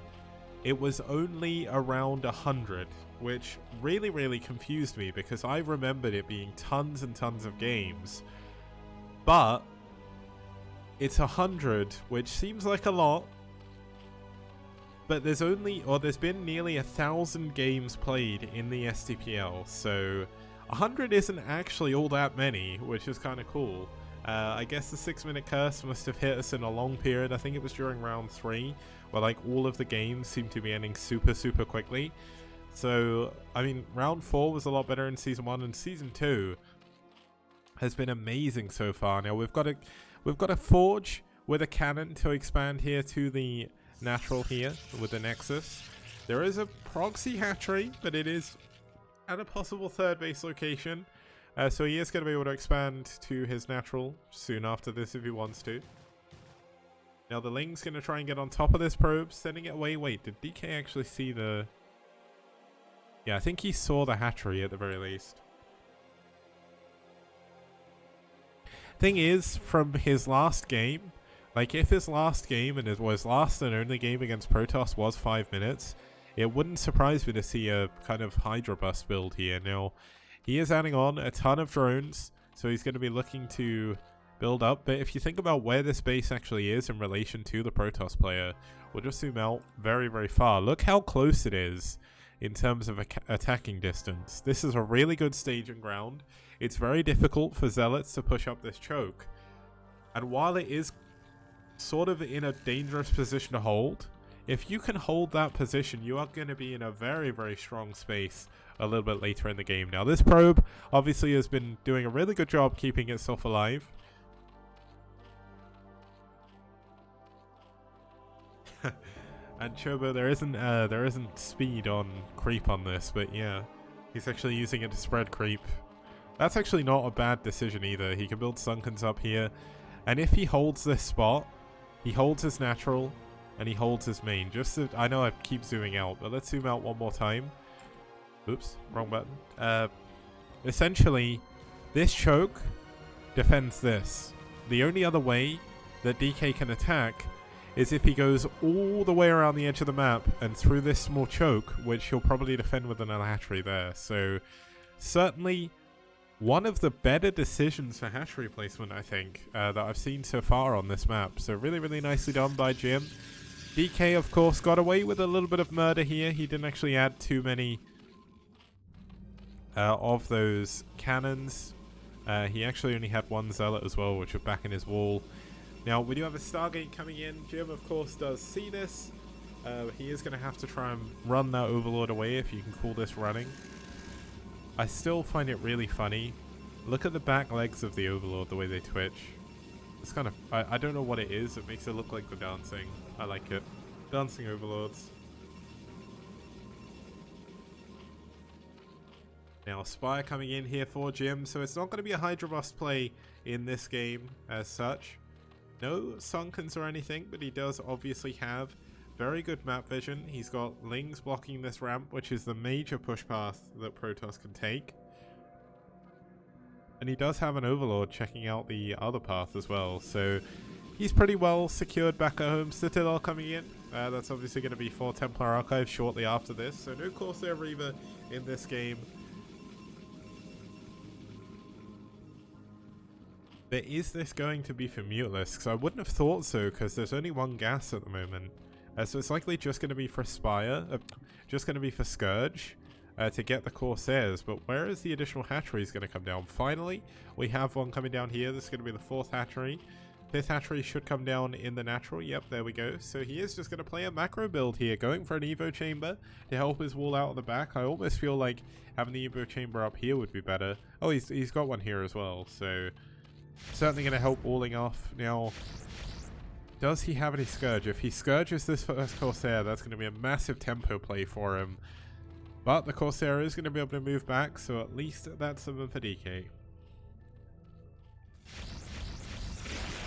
[SPEAKER 1] it was only around 100, which really confused me because I remembered it being tons and tons of games. But it's 100, which seems like a lot. But there's been nearly 1,000 games played in the STPL, so 100 isn't actually all that many, which is kind of cool. I guess the 6-minute curse must have hit us in a long period. I think it was during round 3, where like all of the games seem to be ending super quickly. So, I mean, round 4 was a lot better in Season 1, and Season 2 has been amazing so far. Now, we've got a Forge with a cannon to expand here to the natural here with the Nexus. There is a proxy hatchery, but it is at a possible 3rd base location. So he is going to be able to expand to his natural soon after this if he wants to. Now the Ling's going to try and get on top of this probe, sending it away. Wait, did DK actually see the... Yeah, I think he saw the hatchery at the very least. Thing is, from his last game, like if his last game and it was last and only game against Protoss was 5 minutes, it wouldn't surprise me to see a kind of Hydra Bust build here. Now, he is adding on a ton of drones, so he's going to be looking to build up. But if you think about where this base actually is in relation to the Protoss player, we'll just zoom out very far. Look how close it is in terms of attacking distance. This is a really good staging ground. It's very difficult for Zealots to push up this choke. And while it is sort of in a dangerous position to hold, if you can hold that position, you are going to be in a very strong space a little bit later in the game. Now this probe obviously has been doing a really good job keeping itself alive. And Chobo, there isn't speed on creep on this, but yeah, he's actually using it to spread creep. That's actually not a bad decision either. He can build Sunkens up here, and if he holds this spot, he holds his natural, and he holds his main. Just so, I know I keep zooming out, but let's zoom out one more time. Oops, wrong button. Essentially, this choke defends this. The only other way that DK can attack is if he goes all the way around the edge of the map and through this small choke, which he'll probably defend with another hatchery there. So, certainly one of the better decisions for hatchery placement, I think, that I've seen so far on this map. So really nicely done by Jim. DK, of course, got away with a little bit of murder here. He didn't actually add too many of those cannons. He actually only had one Zealot as well, which was back in his wall. Now, we do have a Stargate coming in. Jim, of course, does see this. He is going to have to try and run that Overlord away, if you can call this running. I still find it really funny. Look at the back legs of the Overlord, the way they twitch. It's kind of... I don't know what it is. It makes it look like the dancing. I like it. Dancing Overlords. Now, Spire coming in here for Jim. So it's not going to be a Hydra Bust play in this game as such. No Sunkens or anything, but he does obviously have very good map vision. He's got Lings blocking this ramp, which is the major push path that Protoss can take. And he does have an Overlord checking out the other path as well. So he's pretty well secured back at home. Citadel coming in. That's obviously going to be for Templar Archive shortly after this. So no Corsair Reaver in this game. But is this going to be for Mutalist? Because I wouldn't have thought so, because there's only one gas at the moment. So it's likely just going to be for Spire, just going to be for Scourge, to get the Corsairs. But where is the additional hatchery going to come down? Finally, we have one coming down here. This is going to be the 4th hatchery. 5th hatchery should come down in the natural. Yep, there we go. So he is just going to play a macro build here, going for an Evo chamber to help his wall out of the back. I almost feel like having the Evo chamber up here would be better. Oh, he's got one here as well. So certainly going to help walling off. Now, does he have any Scourge? If he Scourges this first Corsair, that's going to be a massive tempo play for him. But the Corsair is going to be able to move back, so at least that's something for DK.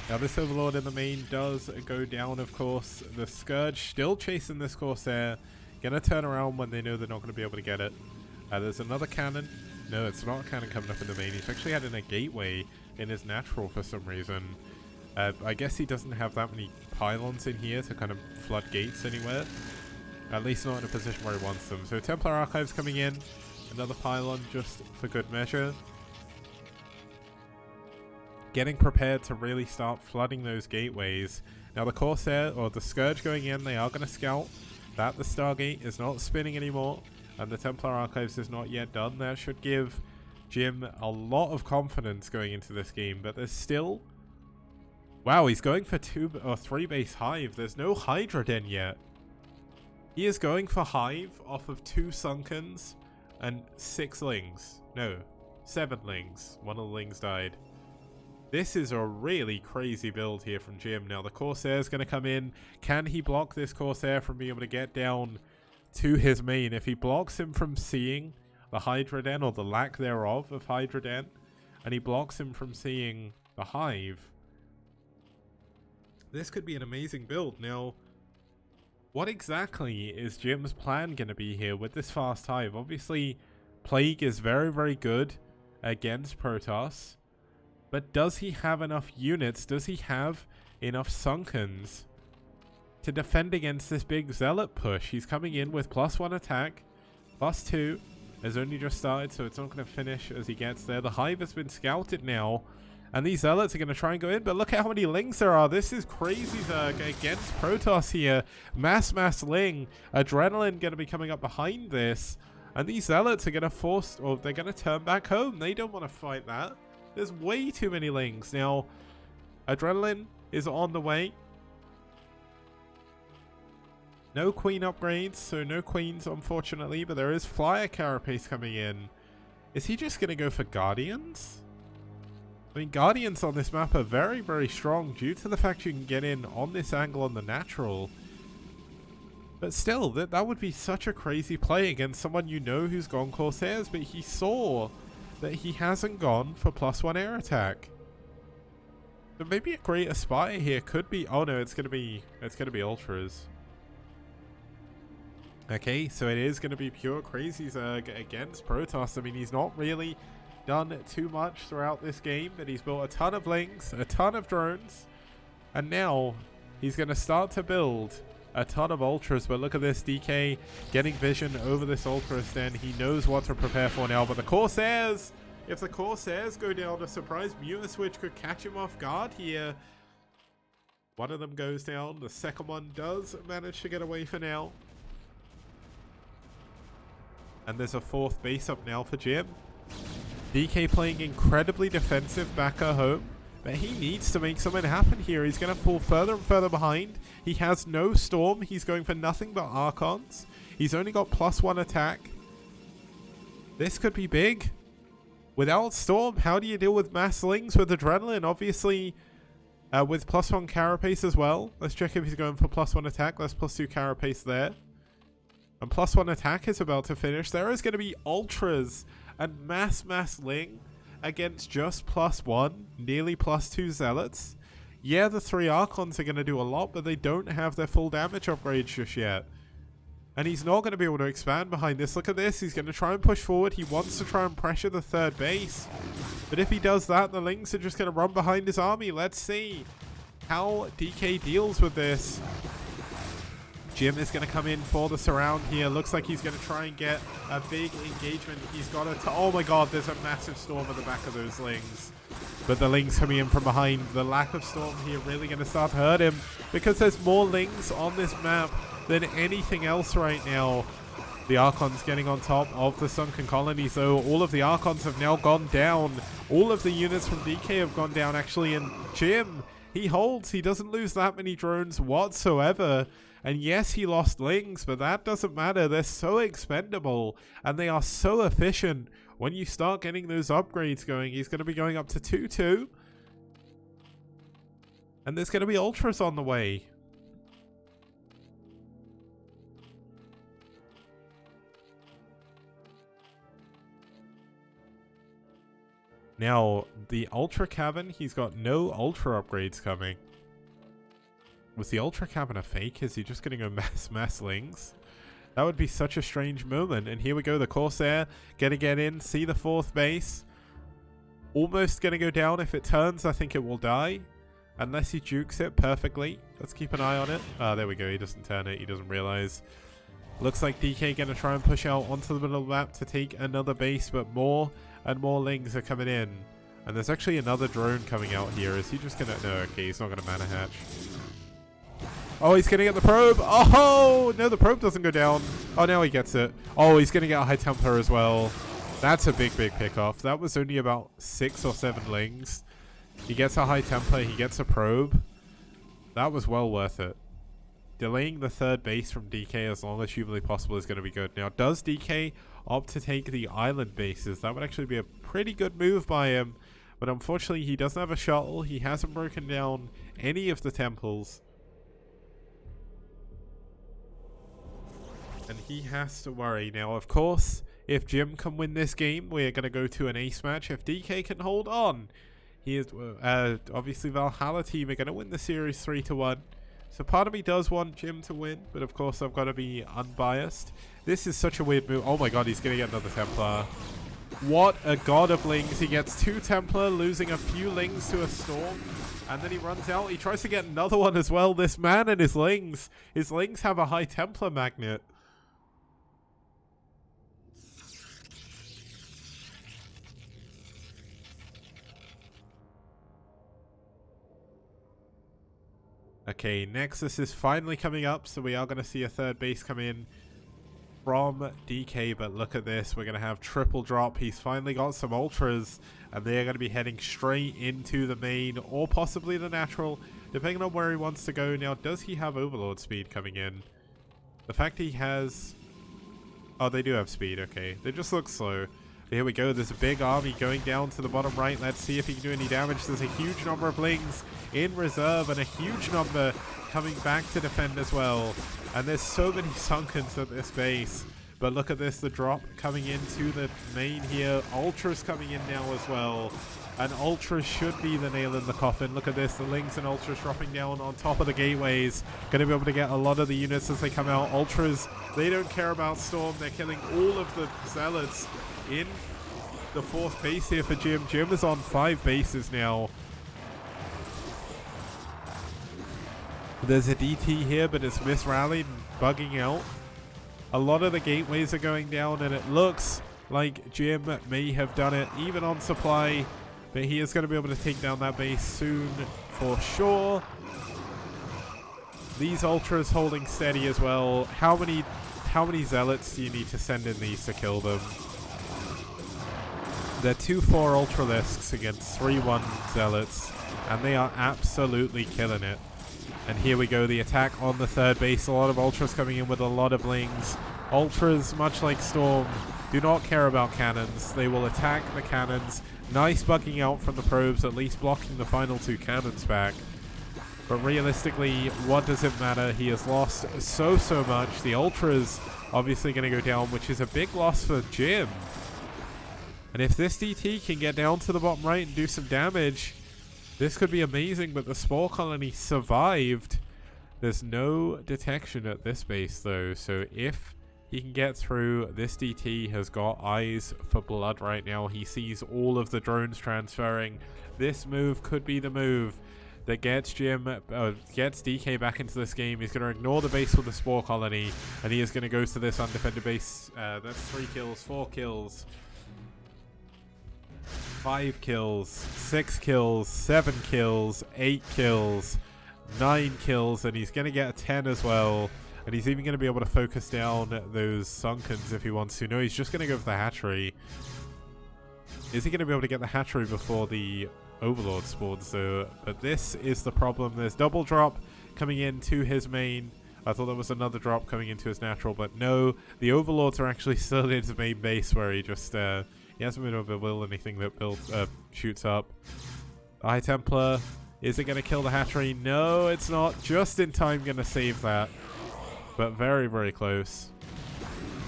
[SPEAKER 1] Now this Overlord in the main does go down, of course. The Scourge still chasing this Corsair. Gonna turn around when they know they're not going to be able to get it. There's another cannon. No, it's not a cannon coming up in the main. He's actually adding a gateway in his natural for some reason. I guess he doesn't have that many pylons in here to kind of flood gates anywhere. At least not in a position where he wants them. So Templar Archives coming in. Another pylon just for good measure. Getting prepared to really start flooding those gateways. Now the Corsair, or the Scourge going in, they are going to scout that the Stargate is not spinning anymore. And the Templar Archives is not yet done. That should give Jim a lot of confidence going into this game. But there's still... Wow, he's going for 2 or 3 base Hive. There's no Hydra Den yet. He is going for Hive off of 2 Sunkens and 6 Lings. No, 7 Lings. One of the Lings died. This is a really crazy build here from Jim. Now the Corsair is going to come in. Can he block this Corsair from being able to get down to his main? If he blocks him from seeing the Hydra Den, or the lack thereof of Hydra Den, and he blocks him from seeing the Hive, this could be an amazing build. Now, what exactly is Jim's plan going to be here with this fast Hive? Obviously, Plague is very, very good against Protoss. But does he have enough units? Does he have enough Sunkens to defend against this big Zealot push? He's coming in with +1 attack, +2. Has only just started, so it's not going to finish as he gets there. The Hive has been scouted now. And these Zealots are going to try and go in, but look at how many Lings there are. This is crazy, Zerg, against Protoss here. Mass Ling. Adrenaline going to be coming up behind this. And these Zealots are going to force, or they're going to turn back home. They don't want to fight that. There's way too many Lings. Now, Adrenaline is on the way. No Queen upgrades, so no Queens, unfortunately. But there is Flyer Carapace coming in. Is he just going to go for Guardians? I mean, Guardians on this map are very, very strong due to the fact you can get in on this angle on the natural. But still, that would be such a crazy play against someone you know who's gone Corsairs, but he saw that he hasn't gone for +1 air attack. So maybe a great Aspire here could be... Oh no, it's gonna be Ultras. Okay, so it is gonna be pure crazy Zerg against Protoss. I mean, he's not really done too much throughout this game, but he's built a ton of Lings, a ton of drones, and now he's going to start to build a ton of Ultras. But look at this, DK getting vision over this Ultras Den. He knows what to prepare for now, but the Corsairs, if the Corsairs go down, a surprise Muta Switch could catch him off guard here. One of them goes down, the second one does manage to get away for now. And there's a 4th base up now for Jim. DK playing incredibly defensive back at home, but he needs to make something happen here. He's going to fall further and further behind. He has no Storm. He's going for nothing but Archons. He's only got +1 attack. This could be big. Without Storm, how do you deal with Mass Lings with Adrenaline? Obviously, with +1 Carapace as well. Let's check if he's going for +1 attack. That's +2 Carapace there. And +1 attack is about to finish. There is going to be Ultras and Mass Ling against just +1, nearly +2 Zealots. Yeah, the 3 Archons are going to do a lot, but they don't have their full damage upgrades just yet. And he's not going to be able to expand behind this. Look at this. He's going to try and push forward. He wants to try and pressure the 3rd base. But if he does that, the Lings are just going to run behind his army. Let's see how DK deals with this. Jim is going to come in for the surround here. Looks like he's going to try and get a big engagement. He's got a... Oh my god, there's a massive storm at the back of those Lings. But the Lings coming in from behind. The lack of storm here really going to start to hurt him, because there's more Lings on this map than anything else right now. The Archons getting on top of the Sunken Colony, so all of the Archons have now gone down. All of the units from DK have gone down, actually, and Jim He holds. He doesn't lose that many drones whatsoever. And yes, he lost Lings, but that doesn't matter. They're so expendable, and they are so efficient. When you start getting those upgrades going, he's going to be going up to 2-2. And there's going to be Ultras on the way. Now, the Ultra Cabin, he's got no Ultra upgrades coming. Was the Ultra Cabin a fake? Is he just going to go mass Lings? That would be such a strange moment. And here we go, the Corsair gonna get in, see the 4th base. Almost gonna go down. If it turns, I think it will die. Unless he jukes it perfectly. Let's keep an eye on it. Ah, there we go. He doesn't turn it. He doesn't realize. Looks like DK gonna try and push out onto the middle of the map to take another base, but more and more Lings are coming in. And there's actually another drone coming out here. Is he just gonna... No, okay, he's not gonna mana hatch. Oh, he's gonna get the probe. Oh, no, the probe doesn't go down. Oh, now he gets it. Oh, he's gonna get a High Templar as well. That's a big pick-off. That was only about 6 or 7 Lings. He gets a High Templar. He gets a probe. That was well worth it. Delaying the 3rd base from DK as long as humanly possible is going to be good. Now, does DK opt to take the island bases? That would actually be a pretty good move by him. But unfortunately, he doesn't have a shuttle. He hasn't broken down any of the temples. And he has to worry. Now, of course, if Jim can win this game, we're going to go to an ace match. If DK can hold on, he is obviously Valhalla team are going to win the series 3-1. So part of me does want Jim to win, but of course I've got to be unbiased. This is such a weird move. Oh my god, he's going to get another Templar. What a god of Lings. He gets 2 Templar, losing a few Lings to a Storm. And then he runs out. He tries to get another one as well. This man and his Lings. His Lings have a High Templar magnet. Okay, Nexus is finally coming up, so we are going to see a 3rd base come in from DK, but look at this. We're going to have triple drop. He's finally got some Ultras, and they're going to be heading straight into the main, or possibly the natural, depending on where he wants to go. Now, does he have Overlord speed coming in? The fact he has... Oh, they do have speed, okay. They just look slow. Here we go, there's a big army going down to the bottom right. Let's see if he can do any damage. There's a huge number of Lings in reserve and a huge number coming back to defend as well. And there's so many Sunkens at this base. But look at this, the drop coming into the main here. Ultras coming in now as well. And Ultras should be the nail in the coffin. Look at this, the Lings and Ultras dropping down on top of the gateways. Going to be able to get a lot of the units as they come out. Ultras, they don't care about Storm. They're killing all of the Zealots in the 4th base here for Jim. Jim is on 5 bases now. There's a DT here, but it's misrallied and bugging out. A lot of the gateways are going down, and it looks like Jim may have done it even on supply, but he is going to be able to take down that base soon for sure. These Ultras holding steady as well. How many Zealots do you need to send in these to kill them? They're 2-4 Ultralisks against 3-1 Zealots, and they are absolutely killing it. And here we go, the attack on the 3rd base. A lot of Ultras coming in with a lot of Lings. Ultras, much like Storm, do not care about cannons. They will attack the cannons. Nice bugging out from the probes, at least blocking the final 2 cannons back. But realistically, what does it matter? He has lost so much. The Ultras obviously going to go down, which is a big loss for Jim. And if this DT can get down to the bottom right and do some damage, this could be amazing, but the Spore Colony survived. There's no detection at this base, though, so if he can get through, this DT has got eyes for blood right now. He sees all of the drones transferring. This move could be the move that gets gets DK back into this game. He's going to ignore the base with the Spore Colony, and he is going to go to this undefended base. That's 3 kills, 4 kills. 5 kills, 6 kills, 7 kills, 8 kills, 9 kills, and he's going to get a 10 as well. And he's even going to be able to focus down those Sunkens if he wants to. No, he's just going to go for the hatchery. Is he going to be able to get the hatchery before the Overlord spawns though. But this is the problem. There's double drop coming into his main. I thought there was another drop coming into his natural, but no. The Overlords are actually still in his main base where he just, he hasn't been able to build anything that shoots up. The High Templar, is it going to kill the hatchery? No, it's not. Just in time going to save that. But very, very close.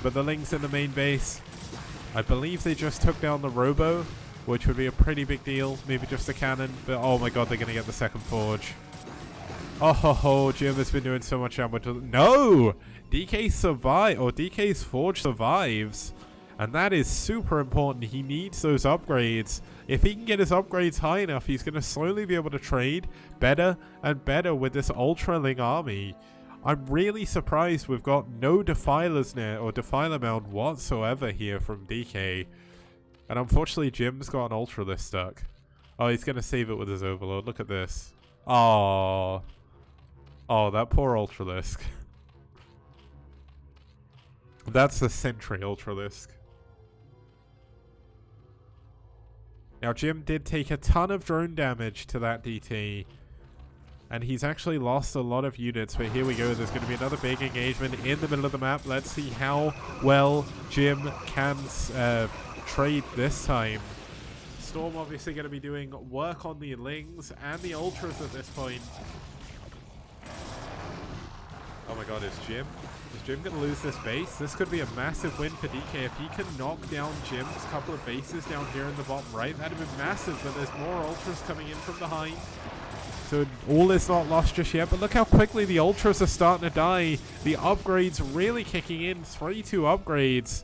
[SPEAKER 1] But the Lings in the main base, I believe they just took down the Robo, which would be a pretty big deal. Maybe just a cannon, but oh my god, they're going to get the second Forge. Oh ho ho, Jim has been doing so much damage. No! DK survive, or DK's Forge survives. And that is super important. He needs those upgrades. If he can get his upgrades high enough, he's going to slowly be able to trade better and better with this Ultra Ling army. I'm really surprised we've got no Defilers now, or Defiler Mound whatsoever here from DK. And unfortunately, Jim's got an Ultralisk stuck. Oh, he's going to save it with his Overlord. Look at this. Oh. Oh, that poor Ultralisk. That's the Sentry Ultralisk. Now, Jim did take a ton of drone damage to that DT. And he's actually lost a lot of units. But here we go. There's going to be another big engagement in the middle of the map. Let's see how well Jim can trade this time. Storm obviously going to be doing work on the Lings and the Ultras at this point. Oh my god, is Jim going to lose this base? This could be a massive win for DK. If he can knock down Jim's couple of bases down here in the bottom right, that'd have been massive, but there's more Ultras coming in from behind. So all is not lost just yet, but look how quickly the Ultras are starting to die. The upgrades really kicking in. 3-2 upgrades.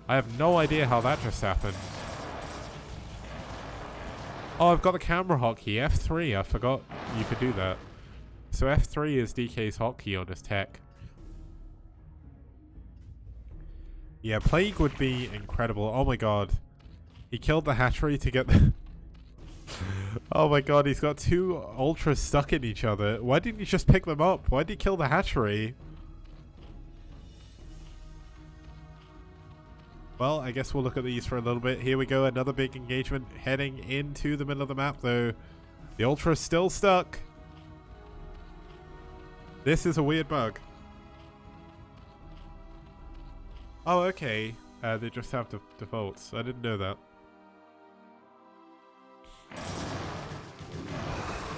[SPEAKER 1] I have no idea how that just happened. Oh, I've got the camera hotkey. F3, I forgot you could do that. So F3 is DK's hotkey on his tech. Yeah, Plague would be incredible. Oh my god. He killed the hatchery to get the... Oh my god, he's got two Ultras stuck in each other. Why didn't he just pick them up? Why did he kill the hatchery? Well, I guess we'll look at these for a little bit. Here we go, another big engagement heading into the middle of the map though. The Ultra's still stuck. This is a weird bug. Oh, okay. They just have defaults. I didn't know that.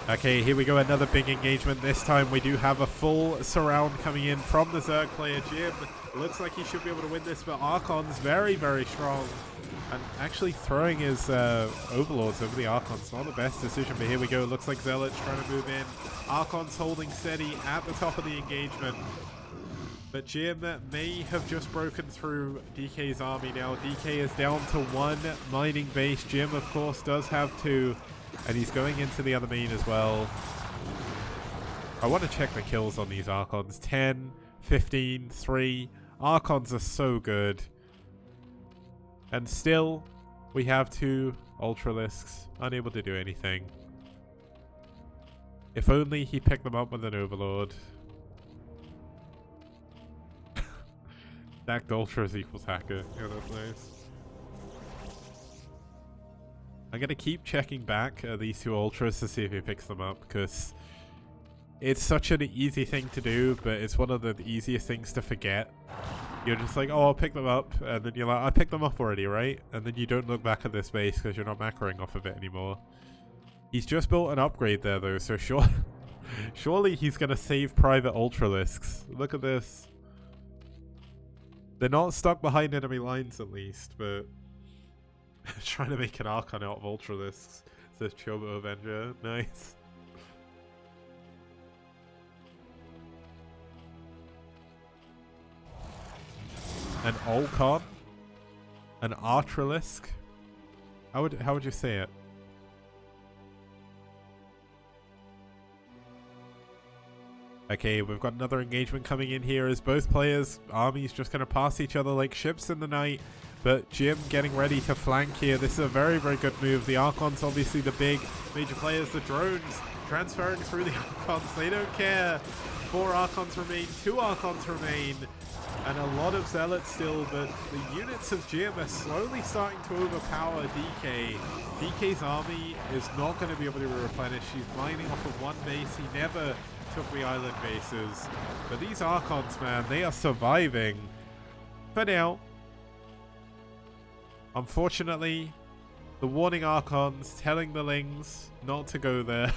[SPEAKER 1] Okay, here we go. Another big engagement. This time we do have a full surround coming in from the Zerg player. Jim looks like he should be able to win this, but Archon's very, very strong. And actually throwing his Overlords over the Archon's not the best decision, but here we go. Looks like Zealot's trying to move in. Archon's holding steady at the top of the engagement. But Jim may have just broken through DK's army now. DK is down to one mining base. Jim, of course, does have two. And he's going into the other main as well. I want to check the kills on these Archons. 10, 15, 3. Archons are so good. And still, we have two Ultralisks, unable to do anything. If only he picked them up with an Overlord. Stacked Ultras equals hacker. Yeah, that's nice. I'm going to keep checking back these two Ultras to see if he picks them up, because it's such an easy thing to do, but it's one of the easiest things to forget. You're just like, oh, I'll pick them up, and then you're like, I picked them up already, right? And then you don't look back at this base because you're not macroing off of it anymore. He's just built an upgrade there, though, so surely he's going to save private Ultralisks. Look at this. They're not stuck behind enemy lines, at least, but... trying to make an Archon out of Ultralisks, says Chobo Avenger. Nice. An Ulcon? An Artralisk? How would you say it? Okay, we've got another engagement coming in here as both players' armies just going to pass each other like ships in the night. But Jim getting ready to flank here. This is a very, very good move. The Archons, obviously the big major players. The drones transferring through the Archons. They don't care. 4 Archons remain. 2 Archons remain. and a lot of Zealots still, but the units of Jim are slowly starting to overpower DK. DK's army is not going to be able to replenish. He's mining off of one base. He never took the island bases. But these Archons, man, they are surviving for now. Unfortunately, the warning Archons telling the Lings not to go there,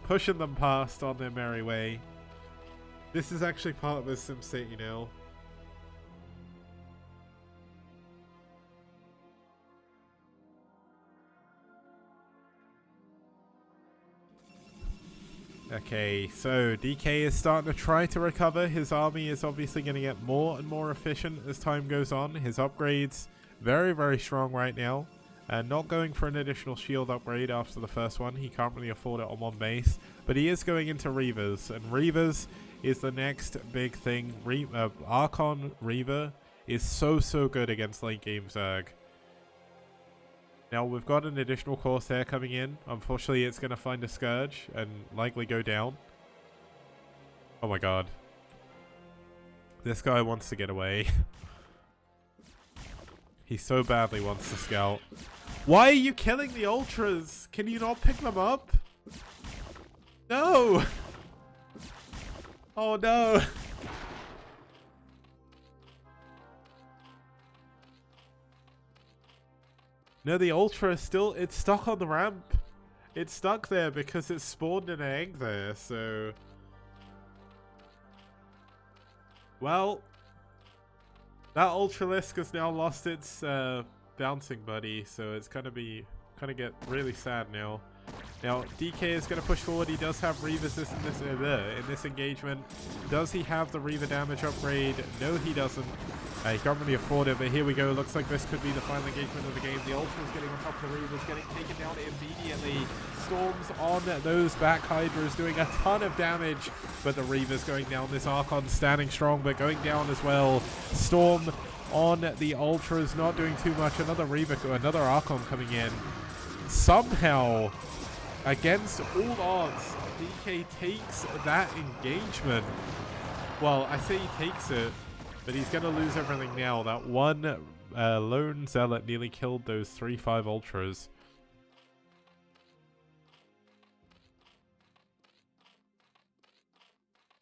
[SPEAKER 1] pushing them past on their merry way. This is actually part of the Sim City now. Okay, so DK is starting to try to recover. His army is obviously going to get more and more efficient as time goes on. His upgrades, very, very strong right now. Not going for an additional shield upgrade after the first one. He can't really afford it on one base. But he is going into Reavers. And Reavers is the next big thing. Archon Reaver is so good against late game Zerg. Now we've got an additional Corsair coming in. Unfortunately, it's going to find a Scourge and likely go down. Oh my god. This guy wants to get away. He so badly wants to scout. Why are you killing the Ultras? Can you not pick them up? No! Oh no! No, the Ultra is still, it's stuck on the ramp. It's stuck there because it spawned an egg there, so... Well, that Ultralisk has now lost its bouncing buddy, so it's gonna get really sad now. Now, DK is going to push forward. He does have Reavers in this engagement. Does he have the Reaver damage upgrade? No, he doesn't. He can't really afford it, but here we go. Looks like this could be the final engagement of the game. The Ultra is getting on top of the Reavers, getting taken down immediately. Storms on those back Hydras doing a ton of damage, but the Reavers going down. This Archon standing strong, but going down as well. Storm on the Ultras, not doing too much. Another Reaver, another Archon coming in. Somehow, against all odds, DK takes that engagement. Well, I say he takes it, but he's going to lose everything now. That one lone Zealot nearly killed those 3-5 Ultras.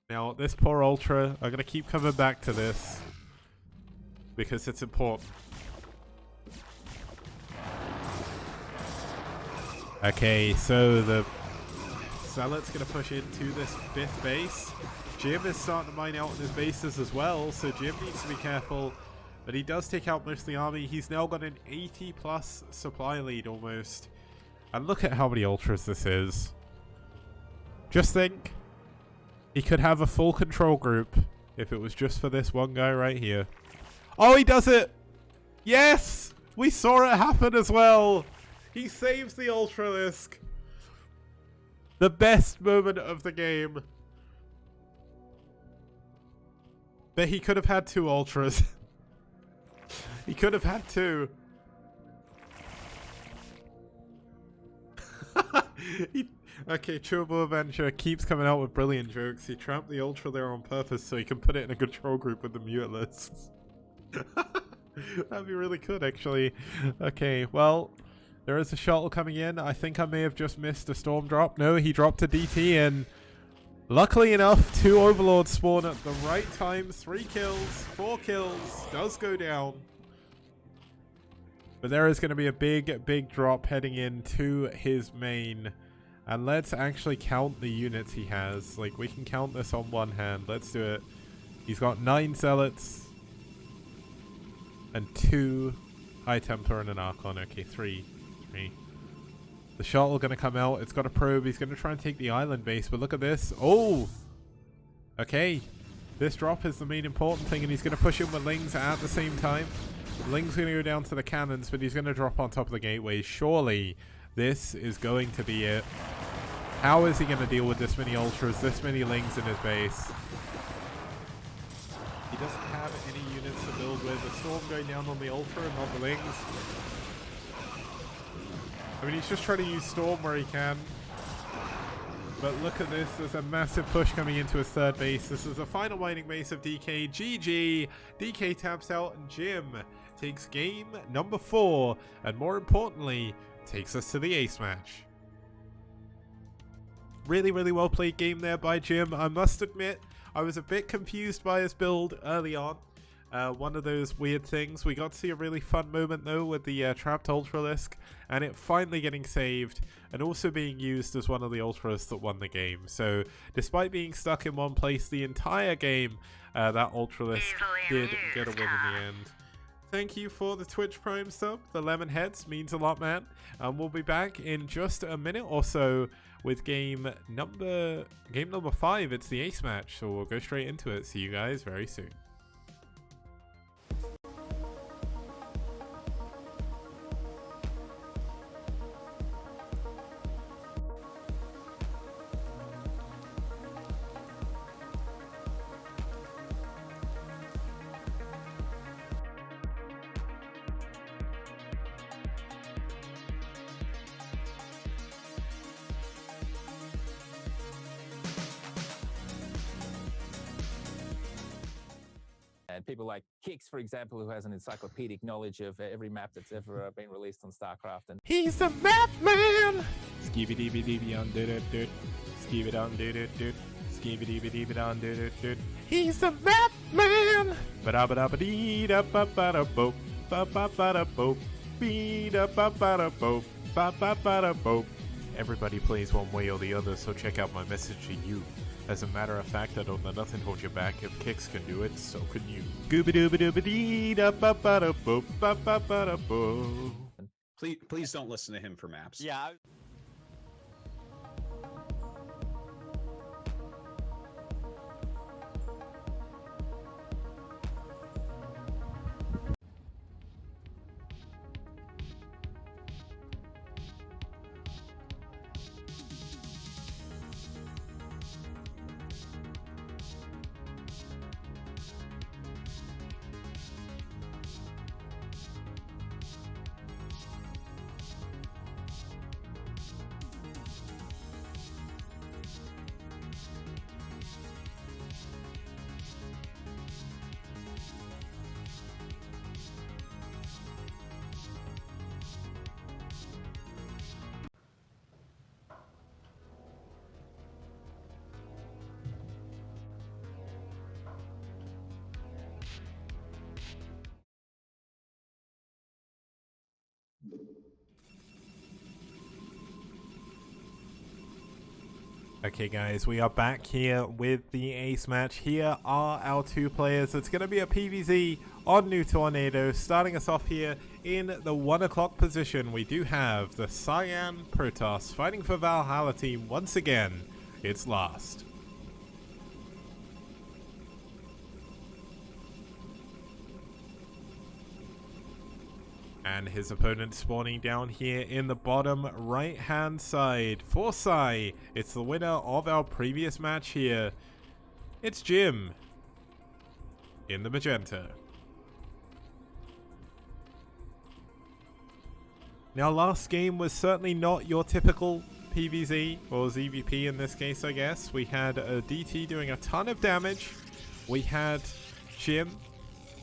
[SPEAKER 1] Now, this poor Ultra, I'm going to keep coming back to this because it's important. Okay, so the Zealot's going to push into this 5th base. Jim is starting to mine out on his bases as well, so Jim needs to be careful. But he does take out most of the army. He's now got an 80+ supply lead almost. And look at how many Ultras this is. Just think, he could have a full control group if it was just for this one guy right here. Oh, he does it! Yes! We saw it happen as well! He saves the Ultralisk. The best moment of the game. But he could have had 2 Ultras. He could have had 2. Okay, Chewable Avenger keeps coming out with brilliant jokes. He trapped the Ultra there on purpose so he can put it in a control group with the Mutalisks. That'd be really good, actually. Okay, well... There is a shuttle coming in. I think I may have just missed a storm drop. No, he dropped a DT, and luckily enough, 2 Overlords spawn at the right time. 3 kills, 4 kills, does go down. But there is going to be a big drop heading into his main. And let's actually count the units he has. Like, we can count this on one hand. Let's do it. He's got 9 Zealots and 2 High Templar and an Archon. Okay, 3. The shuttle going to come out. It's got a probe. He's going to try and take the island base, but look at this. Oh! Okay. This drop is the main important thing, and he's going to push in with Lings at the same time. Ling's going to go down to the cannons, but he's going to drop on top of the gateway. Surely this is going to be it. How is he going to deal with this many Ultras, this many Lings in his base? He doesn't have any units to build with. The Storm going down on the Ultra and not the Lings. I mean, he's just trying to use Storm where he can. But look at this, there's a massive push coming into his third base. This is the final mining base of DK. GG. DK taps out and Jim takes game number 4. And more importantly, takes us to the ace match. Really, really well played game there by Jim. I must admit, I was a bit confused by his build early on. One of those weird things. We got to see a really fun moment though with the trapped Ultralisk and it finally getting saved and also being used as one of the Ultras that won the game. So despite being stuck in one place the entire game, that Ultralisk did get a win in the end. Thank you for the Twitch Prime sub. The lemon heads means a lot, man. We'll be back in just a minute or so with game number 5. It's the ace match, so we'll go straight into it. See you guys very soon.
[SPEAKER 2] And people like Kix, for example, who has an encyclopedic knowledge of every map that's ever been released on StarCraft. And
[SPEAKER 1] he's the map man! Skibidi on do do do. Skibidi on do do do. Skibidi on do do do. He's the map man! Ba-da-ba-da-ba-dee da-ba-ba-da-bo. Ba-ba-ba-da-bo. Bee-da-ba-ba-da-bo. Ba-ba-ba-da-bo. Everybody plays one way or the other, so check out my message to you. As a matter of fact, I don't let nothing hold you back. If Kix can do it, so can you. Gooba-dooba-dooba-dee-da-ba-ba-da-bo. Ba-ba-ba-da-bo.
[SPEAKER 3] Please don't listen to him for maps.
[SPEAKER 4] Yeah.
[SPEAKER 1] Okay guys, we are back here with the ace match. Here are our two players. It's going to be a PvZ on New Tornado. Starting us off here in the 1 o'clock position, we do have the Cyan Protoss fighting for Valhalla team once again. It's last. And his opponent spawning down here in the bottom right hand side. For pSi, it's the winner of our previous match here. It's Jim in the magenta. Now last game was certainly not your typical PvZ, or ZVP in this case I guess. We had a DT doing a ton of damage. We had Jim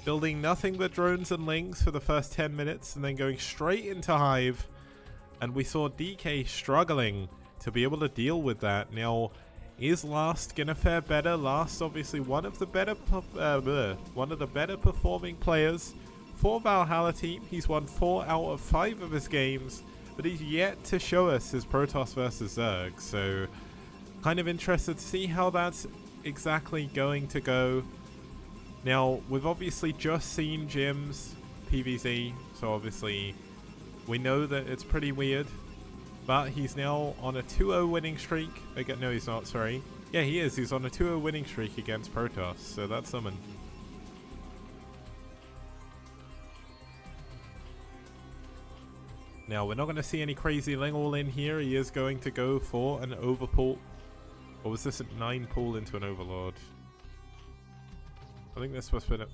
[SPEAKER 1] building nothing but drones and lings for the first 10 minutes and then going straight into Hive. And we saw DK struggling to be able to deal with that. Now, is Last gonna fare better? Last, obviously one of the better performing players for Valhalla team. He's won 4 out of 5 of his games, but he's yet to show us his Protoss versus Zerg. So, kind of interested to see how that's exactly going to go. Now, we've obviously just seen Jim's PvZ, so obviously we know that it's pretty weird, but he's now on a 2-0 winning streak. No, he's not, sorry. Yeah, he is. He's on a 2-0 winning streak against Protoss, so that's something. Now, we're not going to see any crazy Ling all in here. He is going to go for an overpull. Or was this a 9 pull into an Overlord? I think this must have been it.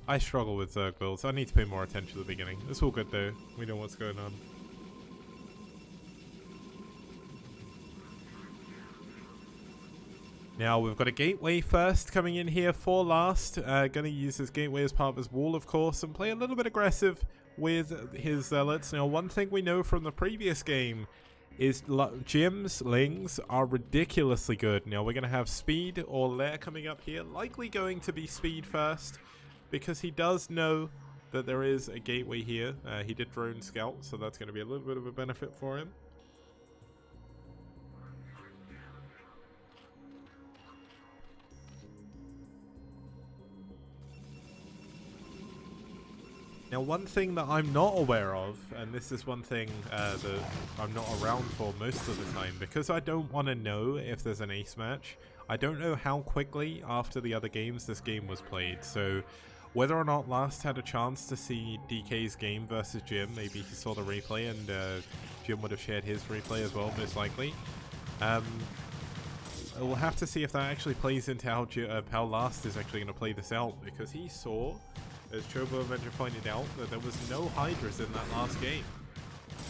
[SPEAKER 1] I struggle with Zerg builds. I need to pay more attention at the beginning. It's all good though. We know what's going on. Now we've got a gateway first coming in here for last. Gonna use his gateway as part of his wall, of course, and play a little bit aggressive with his zealots. Now, one thing we know from the previous game is Jim's lings are ridiculously good. Now we're gonna have speed or lair coming up here, likely going to be speed first, because he does know that there is a gateway here. He did drone scout, so that's gonna be a little bit of a benefit for him. Now, one thing that I'm not aware of, and this is one thing that I'm not around for most of the time, because I don't want to know if there's an ace match. I don't know how quickly after the other games this game was played, so whether or not Last had a chance to see DK's game versus Jim, maybe he saw the replay and Jim would have shared his replay as well, most likely. We'll have to see if that actually plays into how Last is actually going to play this out, because he saw, as Chobo Avenger pointed out, that there was no Hydras in that last game.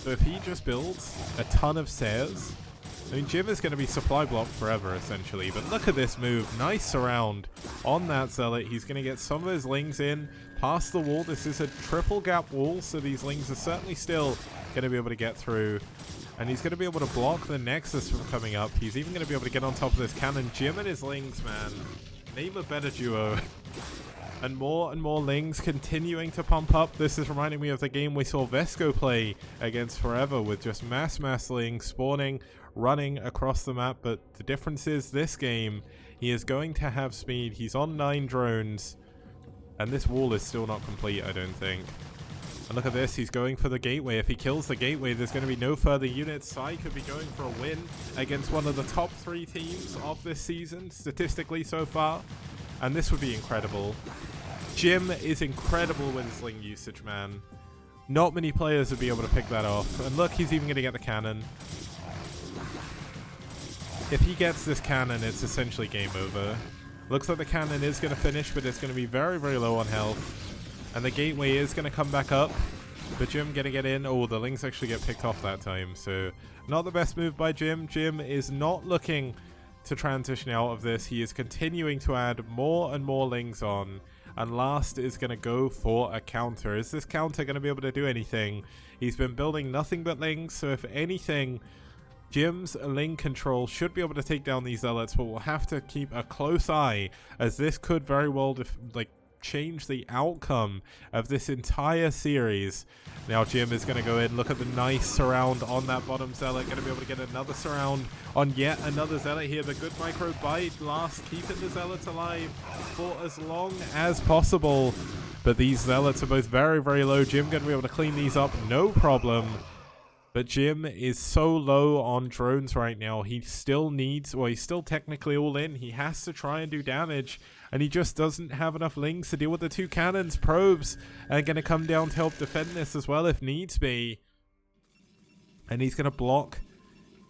[SPEAKER 1] So if he just builds a ton of Sayers, I mean, Jim is going to be supply blocked forever, essentially. But look at this move. Nice surround on that Zealot. He's going to get some of his lings in past the wall. This is a triple gap wall, so these lings are certainly still going to be able to get through. And he's going to be able to block the Nexus from coming up. He's even going to be able to get on top of this cannon. Jim and his lings, man. Name a better duo. And more lings continuing to pump up. This is reminding me of the game we saw Vesco play against Forever, with just mass lings spawning, running across the map. But the difference is this game, he is going to have speed. He's on 9 drones, and this wall is still not complete, I don't think. And look at this, he's going for the gateway. If he kills the gateway, there's going to be no further units. Psi could be going for a win against one of the top 3 teams of this season, statistically so far. And this would be incredible. Jim is incredible with his ling usage, man. Not many players would be able to pick that off. And look, he's even going to get the cannon. If he gets this cannon, it's essentially game over. Looks like the cannon is going to finish, but it's going to be very, very low on health. And the gateway is going to come back up. But Jim going to get in. Oh, the lings actually get picked off that time. So, not the best move by Jim. Jim is not looking to transition out of this. He is continuing to add more and more lings on, and Last is going to go for a counter. Is this counter going to be able to do anything? He's been building nothing but lings, so if anything, Jim's ling control should be able to take down these zealots, but we'll have to keep a close eye, as this could very well change the outcome of this entire series. Now Jim is going to go in. Look at the nice surround on that bottom zealot. Going to be able to get another surround on yet another zealot here. The good micro bite. Last keeping the zealots alive for as long as possible. But these zealots are both very, very low. Jim going to be able to clean these up, no problem. But Jim is so low on drones right now. He still needs, well, he's still technically all in. He has to try and do damage, and he just doesn't have enough lings to deal with the 2 cannons. Probes are going to come down to help defend this as well if needs be. And he's going to block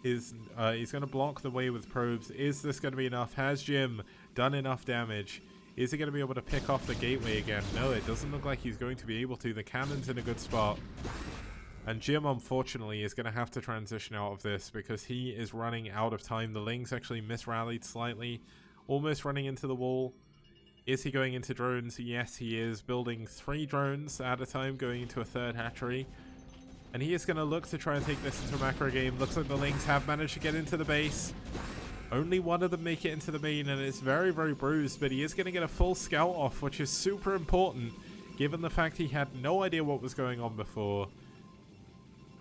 [SPEAKER 1] his, he's going to block the way with probes. Is this going to be enough? Has Jim done enough damage? Is he going to be able to pick off the gateway again? No, it doesn't look like he's going to be able to. The cannon's in a good spot. And Jim, unfortunately, is going to have to transition out of this because he is running out of time. The lings actually misrallied slightly, almost running into the wall. Is he going into drones? Yes, he is. Building 3 drones at a time, going into a 3rd hatchery. And he is going to look to try and take this into a macro game. Looks like the lings have managed to get into the base. Only one of them make it into the main, and it's very, very bruised. But he is going to get a full scout off, which is super important, given the fact he had no idea what was going on before.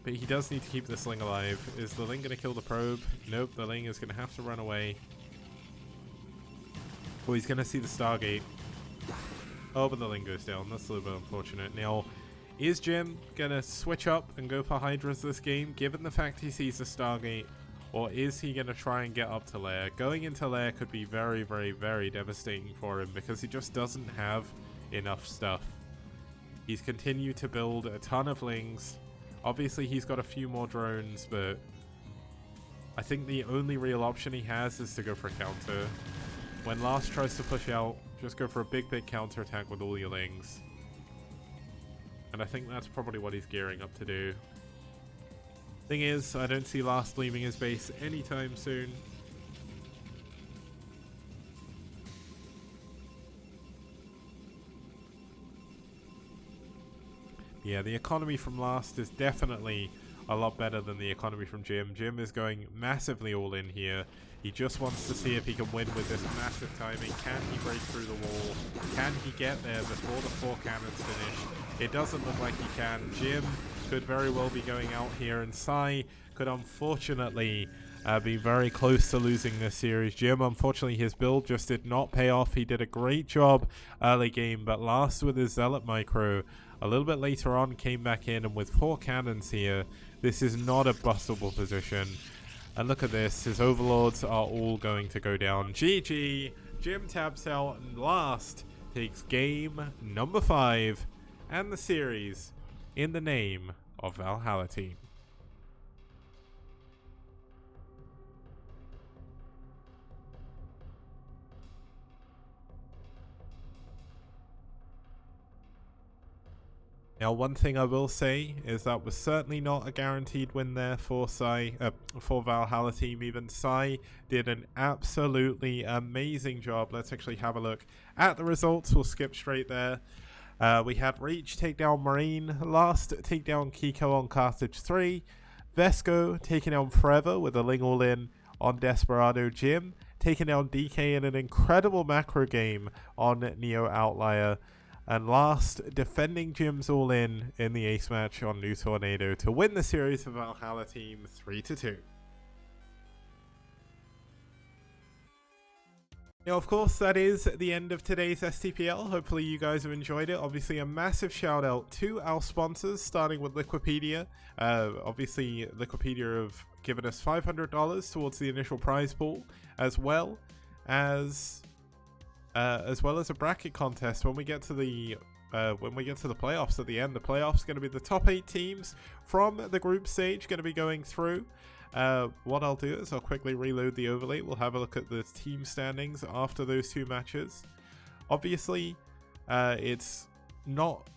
[SPEAKER 1] But he does need to keep this ling alive. Is the ling going to kill the probe? Nope, the ling is going to have to run away. Oh, he's going to see the Stargate. Oh, but the ling goes down. That's a little bit unfortunate. Now, is Jim going to switch up and go for Hydras this game, given the fact he sees the Stargate? Or is he going to try and get up to lair? Going into lair could be very, very, very devastating for him because he just doesn't have enough stuff. He's continued to build a ton of lings. Obviously, he's got a few more drones, but I think the only real option he has is to go for a counter. When Last tries to push out, just go for a big counter attack with all your lings. And I think that's probably what he's gearing up to do. Thing is, I don't see Last leaving his base anytime soon. Yeah, the economy from last is definitely a lot better than the economy from Jim. Jim is going massively all in here. He just wants to see if he can win with this massive timing. Can he break through the wall? Can he get there before the 4 cannons finish? It doesn't look like he can. Jim could very well be going out here, and pSi could unfortunately be very close to losing this series. Jim, unfortunately, his build just did not pay off. He did a great job early game, but last with his Zealot micro. A little bit later on, came back in, and with 4 cannons here, this is not a bustable position. And look at this, his overlords are all going to go down. GG, Jim taps out, and last takes game number 5 and the series in the name of Valhalla team. Now, one thing I will say is that was certainly not a guaranteed win there for for Valhalla team. Even pSi did an absolutely amazing job. Let's actually have a look at the results. We'll skip straight there. We had Reach take down Marine, last take down Kiko on Carthage 3, Vesco taking down Forever with a Ling all in on Desperado, Jim taking down DK in an incredible macro game on Neo Outlier, and last, defending Jim's all-in the ace match on New Tornado to win the series for Valhalla team 3-2. Now, of course, that is the end of today's STPL. Hopefully you guys have enjoyed it. Obviously, a massive shout out to our sponsors, starting with Liquipedia. Obviously, Liquipedia have given us $500 towards the initial prize pool, as well as a bracket contest when we get to the playoffs at the end. The playoffs are going to be the top 8 teams from the group stage going to be going through. What I'll do is I'll quickly reload the overlay. We'll have a look at the team standings after those 2 matches. Obviously, it's not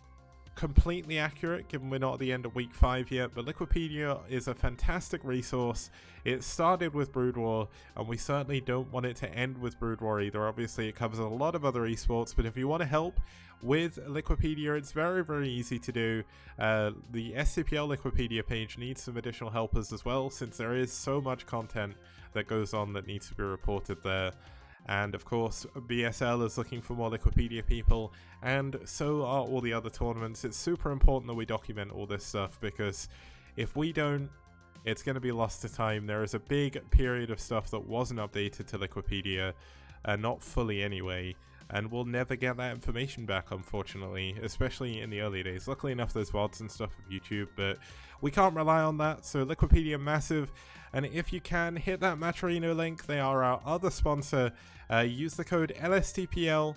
[SPEAKER 1] completely accurate given we're not at the end of week 5 yet, but Liquipedia is a fantastic resource. It started with Brood War, and we certainly don't want it to end with Brood War either. Obviously, it covers a lot of other esports, but if you want to help with Liquipedia, it's very, very easy to do. The STPL Liquipedia page needs some additional helpers as well, since there is so much content that goes on that needs to be reported there. And of course, BSL is looking for more Liquipedia people, and so are all the other tournaments. It's super important that we document all this stuff, because if we don't, it's going to be lost to time. There is a big period of stuff that wasn't updated to Liquipedia, not fully anyway, and we'll never get that information back, unfortunately, especially in the early days. Luckily enough, there's VODs and stuff of YouTube, but we can't rely on that, so Liquipedia massive. And if you can, hit that Matcherino link. They are our other sponsor. Use the code LSTPL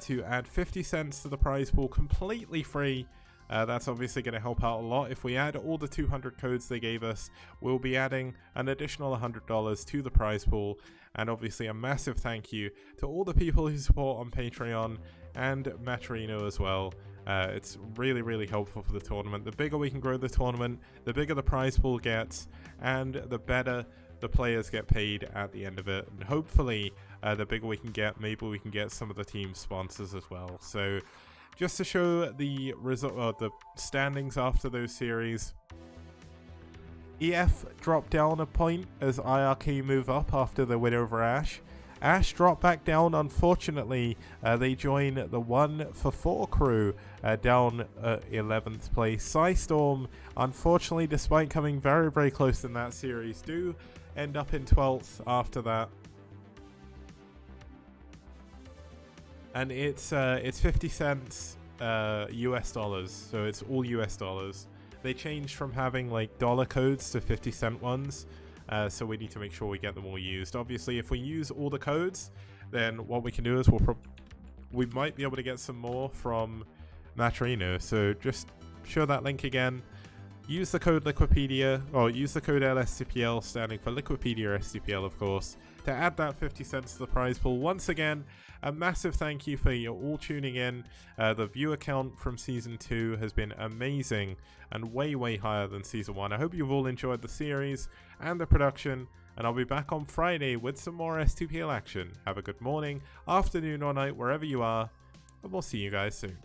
[SPEAKER 1] to add 50 cents to the prize pool, completely free. That's obviously going to help out a lot. If we add all the 200 codes they gave us, we'll be adding an additional $100 to the prize pool. And obviously a massive thank you to all the people who support on Patreon and Matcherino as well. It's really, really helpful for the tournament. The bigger we can grow the tournament, the bigger the prize pool gets, and the better the players get paid at the end of it. And hopefully, the bigger we can get, maybe we can get some of the team sponsors as well. So, just to show the result, the standings after those series, EF dropped down a point as IRK move up after the win over Ash. Ash dropped back down, unfortunately. They join the 1-for-4 crew down 11th place. Psystorm, unfortunately, despite coming very, very close in that series, do end up in 12th after that. And it's 50 cents US dollars, so it's all US dollars. They changed from having like dollar codes to 50-cent ones. So we need to make sure we get them all used. Obviously, if we use all the codes, then what we can do is we might be able to get some more from Matcherino. So just show that link again. Use the code Liquipedia, or use the code LSTPL, standing for Liquipedia STPL, of course, to add that 50 cents to the prize pool. Once again, a massive thank you for you all tuning in. The viewer count from Season 2 has been amazing and way, way higher than Season 1. I hope you've all enjoyed the series and the production, and I'll be back on Friday with some more STPL action. Have a good morning, afternoon, or night, wherever you are, and we'll see you guys soon.